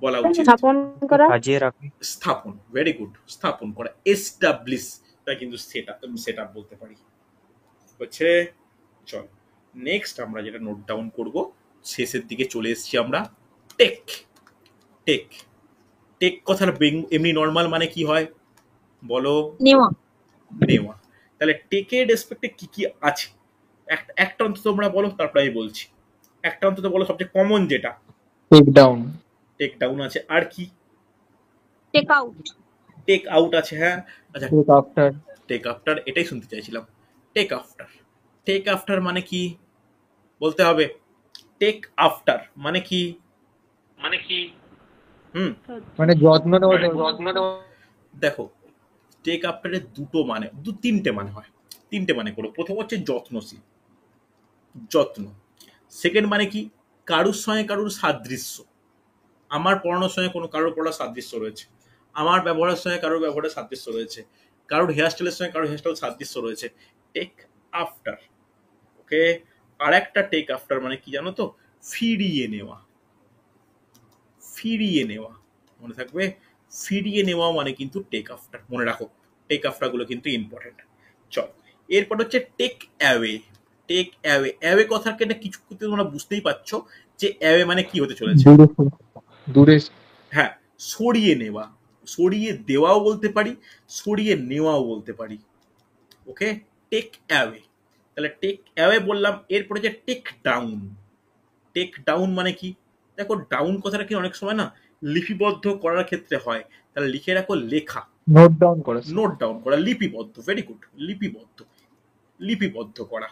S1: বলা উচিত?
S2: স্থাপন করা।
S6: সাজিয়ে রাখা।
S1: স্থাপন। ভেরি গুড, স্থাপন করা, এস্টাবলিশ। এটা কিন্তু সেট আপ বলতে পারি হচ্ছে। চল নেক্সট আমরা যেটা নোট ডাউন করব, শেষের দিকে চলে এসেছি আমরা। টেক। টেক, টেক কথার এমনি নর্মাল মানে কি হয় বলো?
S5: নেওয়া।
S1: নেওয়া। তাহলে টেকের রেসপেক্টে কি কি আছে একটা অন্তত তোমরা বলো, তারপর আমি বলছি। একটা অন্তত বলো, সবচেয়ে কমন যেটা।
S3: Take down.
S1: টেক ডাউন আছে, আর কি?
S5: Take out.
S1: টেক আউট আছে, হ্যাঁ। আচ্ছা,
S3: টেক আফটার।
S1: টেক আফটার, এটাই শুনতে চাইছিলাম। টেক আফটার, টেক আফটার মানে কি বলতে হবে? টেক আফটার মানে কি? মানে কি?
S3: মানে যত্ন নেওয়া।
S1: দেখো, টেক আফটারের দুটো মানে, তিনটে মানে হয়। তিনটে মানে করো। প্রথম হচ্ছে যত্নশীল, যত্ন। সেকেন্ড মানে কি? কারুর সঙ্গে কারুর সাদৃশ্য। আমার পড়ানোর সঙ্গে কোনো কারোর পড়ার সাদৃশ্য রয়েছে, আমার ব্যবহারের সঙ্গে কারোর ব্যবহারের সাদৃশ্য রয়েছে, কারোর হেয়ারস্টাইলের সঙ্গে কারোর হেয়ারস্টাইল সাদৃশ্য রয়েছে। Take after. ওকে, আর একটা টেক আফটার মানে কি জানো তো? ফিরিয়ে নেওয়া। ফিরিয়ে নেওয়া, মনে থাকবে। ফিরিয়ে নেওয়া মানে কিন্তু টেক আফটার। মনে রাখো, টেক আফটার গুলো কিন্তু ইম্পর্টেন্ট। চল, এরপর হচ্ছে take away. Take away, away কথাকে না কিছু কিছু তোমরা বুঝতেই পারছো যে অ্যাওয়ে মানে কি হতে চলেছে।
S3: দূরে।
S1: হ্যাঁ, সরিয়ে নেওয়া, সরিয়ে দেওয়াও বলতে পারি, সরিয়ে নেওয়াও বলতে পারি। ওকে, টেক অ্যাওয়ে। তাহলে টেক অ্যাওয়ে বললাম। এরপরে যে টেক ডাউন। টেক ডাউন মানে কি? দেখো, ডাউন কথাটা কি অনেক সময় না লিপিবদ্ধ করার ক্ষেত্রে হয়। তাহলে লিখে রাখো, লেখা।
S3: নোট ডাউন করা।
S1: নোট ডাউন করা, লিপিবদ্ধ। ভেরি গুড, লিপিবদ্ধ, লিপিবদ্ধ করা।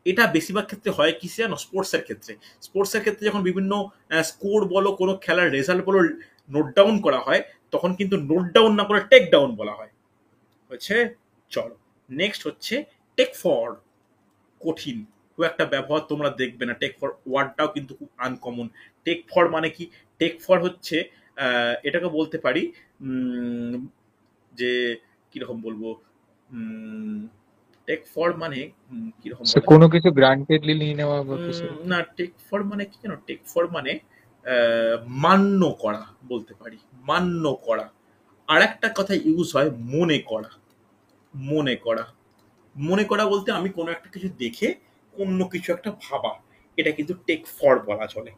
S1: এটা বেশিরভাগ ক্ষেত্রে হয় কি জানো? স্পোর্টসের ক্ষেত্রে। স্পোর্টসের ক্ষেত্রে যখন বিভিন্ন স্কোর বলো, কোনো খেলার রেজাল্ট বলো নোট ডাউন করা হয়, তখন কিন্তু নোট ডাউন না করে টেক ডাউন বলা হয় হচ্ছে। চলো নেক্সট হচ্ছে টেক ফর কঠিন, খুব একটা ব্যবহার তোমরা দেখবে না। টেক ফর ওয়ার্ডটাও কিন্তু খুব আনকমন। টেক ফর মানে কি? টেক ফর হচ্ছে এটাকে বলতে পারি যে কিরকম বলবো, টেক ফর মানে কিরকম বলা যায়?
S3: কোনো কিছু গ্রান্টেডলি নিয়ে নেওয়া বা কিছু।
S1: না, টেক ফর মানে কি জানো? টেক ফর মানে মান্য করা বলতে পারি, মান্য করা। আর একটা কথা ইউজ হয় মনে করা। মনে করা, মনে করা বলতে আমি কোনো একটা কিছু দেখে অন্য কিছু একটা ভাবা, এটা কিন্তু টেক ফর বলা চলে,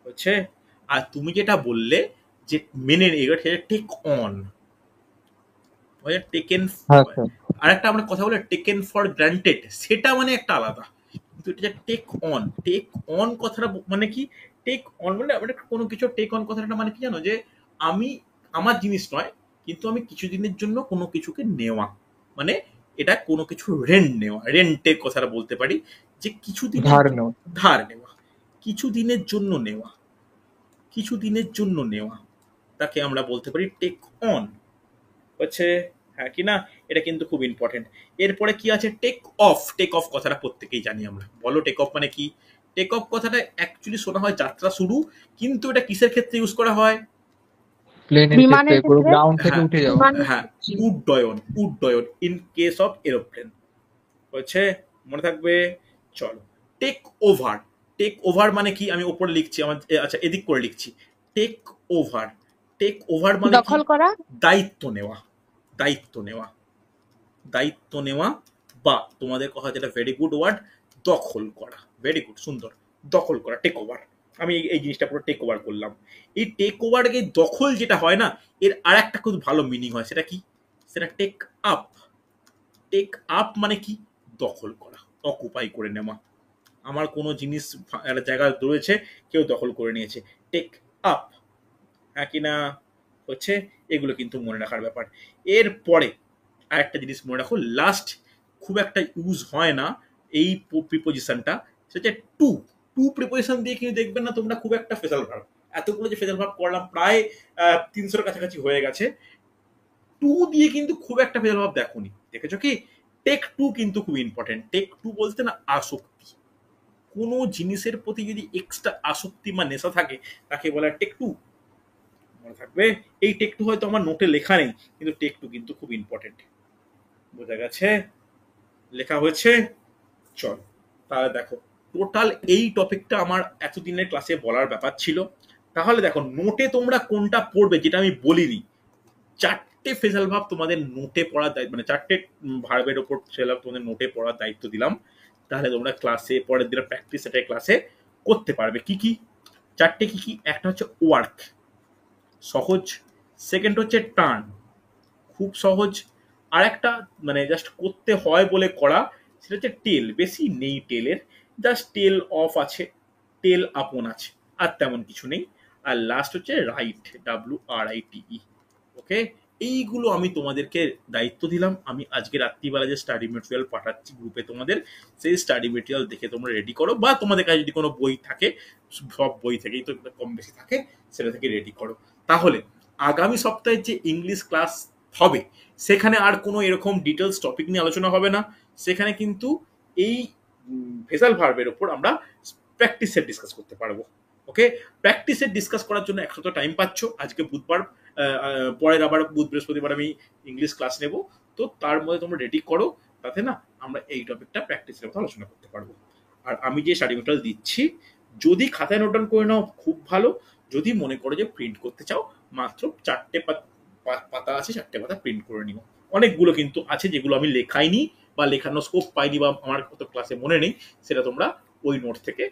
S1: বুঝছে? আর তুমি যেটা বললে যে মেনে এটা টেক অন, টেকেন।
S3: হ্যাঁ স্যার।
S1: আর একটা আমরা কথা বলে টেকেন ফর গ্রান্টেড, সেটা মানে একটা আলাদা। কিন্তু এটা যে টেক অন, টেক অন কথাটা মানে কি? টেক অন মানে আমরা কোনো কিছু টেক অন কথাটা মানে কি জানো? যে আমি আমার জিনিস নয়, কিন্তু আমি কিছুদিনের জন্য কোনো কিছুকে নেওয়া, মানে এটা কোনো কিছু রেন্ট নেওয়া, রেন্টের কথাটা বলতে পারি, যে কিছুদিনের
S3: ধার নেওয়া।
S1: ধার নেওয়া, কিছুদিনের জন্য নেওয়া, কিছুদিনের জন্য নেওয়া, তাকে আমরা বলতে পারি টেক অন, হচ্ছে। হ্যাঁ কি না? এটা কিন্তু খুব ইম্পর্টেন্ট। এরপরে কি আছে? Take off. টেক অফ কথাটা প্রত্যেকেই জানি আমরা। বলো টেক অফ মানে কি? টেক অফ কথাটা অ্যাকচুয়ালি শোনা হয় যাত্রা শুরু, কিন্তু এটা কিসের ক্ষেত্রে ইউজ করা হয়?
S3: প্লেনের
S2: বিমানের
S3: ক্ষেত্রে, পুরো
S2: ক্ষেত্রে?
S3: গ্রাউন্ড থেকে
S1: হ্যাঁ
S3: উঠে যাওয়া।
S1: হ্যাঁ, উড্ডয়ন, উড্ডয়ন ইন কেস অফ এরোপ্লেন, হচ্ছে। মনে থাকবে। চলো, টেক ওভার। টেক ওভার মানে কি? আমি ওপরে লিখছি, আমার আচ্ছা এদিক করে লিখছি। টেক ওভার, টেক ওভার মানে কি?
S2: দখল করা?
S1: দায়িত্ব নেওয়া, দায়িত্ব নেওয়া, দায়িত্ব নেওয়া। বা তোমাদের কথা যেটা ভেরি গুড ওয়ার্ড, দখল করা। ভেরি গুড, সুন্দর। দখল করা, টেক ওভার। আমি এই জিনিসটা পুরো টেক ওভার করলাম। এই টেক ওভার দখল যেটা হয় না, এর আর একটা খুব ভালো মিনিং হয়। সেটা কি? সেটা টেক আপ। টেক আপ মানে কি? দখল করা, অকুপাই করে নেওয়া। আমার কোনো জিনিস একটা জায়গা রয়েছে, কেউ দখল করে নিয়েছে, টেক আপ। হ্যাঁ কি না? হচ্ছে। এগুলো কিন্তু মনে রাখার ব্যাপার। এরপরে আরেকটা জিনিস মনে রাখো, লাস্ট খুব একটা ইউজ হয় না এই প্রিপোজিশনটা, সেটা টু। টু প্রিপোজিশন দিয়ে কিন্তু দেখবেন না তোমরা খুব একটা ফেজাল ভার্ব, এতগুলো যে ফেজাল ভার্ব করলাম প্রায় 300-এর কাছাকাছি হয়ে গেছে, টু দিয়ে কিন্তু খুব একটা ফেজাল ভার্ব দেখোনি। দেখেছো কি? টেক টু কিন্তু খুব ইম্পর্টেন্ট। টেক টু বলতে না আসক্তি, কোনো জিনিসের প্রতি যদি এক্সট্রা আসক্তি বা নেশা থাকে, তাকে বলা টেক টু। মনে থাকবে। এই টেক টু হয়তো আমার নোটে লেখা নেই, কিন্তু টেক টু কিন্তু খুব ইম্পর্টেন্ট। বোঝা গেছে? লেখা হয়েছে? চল তাহলে দেখো, টোটাল এই টপিকটা আমার এতদিনের ক্লাসে বলার ব্যাপার ছিল। তাহলে দেখো নোটে তোমরা কোনটা পড়বে, যেটা আমি বলিনি। 4টে ফেজাল ভাব তোমাদের নোটে পড়ার দায়িত্ব, মানে 4টে ভার্বের ওপর ফেজাল ভাব তোমাদের নোটে পড়ার দায়িত্ব দিলাম। তাহলে তোমরা ক্লাসে পরের দিনের প্র্যাকটিস সেটাই ক্লাসে করতে পারবে। কি কি 4টে? কি কি? একটা হচ্ছে ওয়ার্ক, সহজ। সেকেন্ড হচ্ছে টার্ন, খুব সহজ। আর একটা মানে জাস্ট করতে হয় বলে করা, সেটা হচ্ছে টেল। বেশি নেই টেলের, জাস্ট টেল অফ আছে, টেল আপন আছে, আর তেমন কিছু নেই। আর লাস্ট হচ্ছে রাইট, WRITE। ওকে, এইগুলো আমি তোমাদেরকে দায়িত্ব দিলাম। আমি আজকে রাত্রিবেলা যে স্টাডি মেটেরিয়াল পাঠাচ্ছি গ্রুপে তোমাদের, সেই স্টাডি মেটেরিয়াল দেখে তোমরা রেডি করো, বা তোমাদের কাছে যদি কোনো বই থাকে, সব বই থেকেই তো কম বেশি থাকে, সেটা থেকে রেডি করো। তাহলে আগামী সপ্তাহে যে ইংলিশ ক্লাস হবে, সেখানে আর কোনো এরকম ডিটেলস টপিক নিয়ে আলোচনা হবে না। সেখানে কিন্তু এই ভেসাল ভার্বের ওপর আমরা প্র্যাকটিস সেট ডিসকাস করতে পারবো। ওকে, প্র্যাকটিস সেট ডিসকাস করার জন্য এক সপ্তাহ টাইম পাচ্ছ। আজকে বুধবার, পরের আবার বুধ বৃহস্পতিবার আমি ইংলিশ ক্লাস নেব। তো তার মধ্যে তোমরা রেডি করো, তাতে না আমরা এই টপিকটা প্র্যাকটিসের কথা আলোচনা করতে পারবো। আর আমি যে স্টাডি মেটেরিয়াল দিচ্ছি, যদি খাতায় নোট ডাউন করে নাও খুব ভালো। যদি মনে করো যে প্রিন্ট করতে চাও, মাত্র 4টে পাতা আছে, 4টে পাতা প্রিন্ট করে নিও। অনেকগুলো কিন্তু আছে যেগুলো আমি লেখাইনি বা লেখানোর স্কোপ পাইনি, বা আমার কত ক্লাসে মনে নেই, সেটা তোমরা ওই নোট থেকে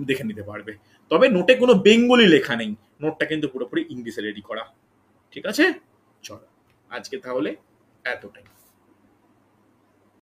S1: দেখে নিতে পারবে। তবে নোটে কোনো বেঙ্গলি লেখা নেই, নোটটা কিন্তু পুরোপুরি ইংলিশে রেডি করা। ঠিক আছে? চলো আজকে তাহলে এতটাই।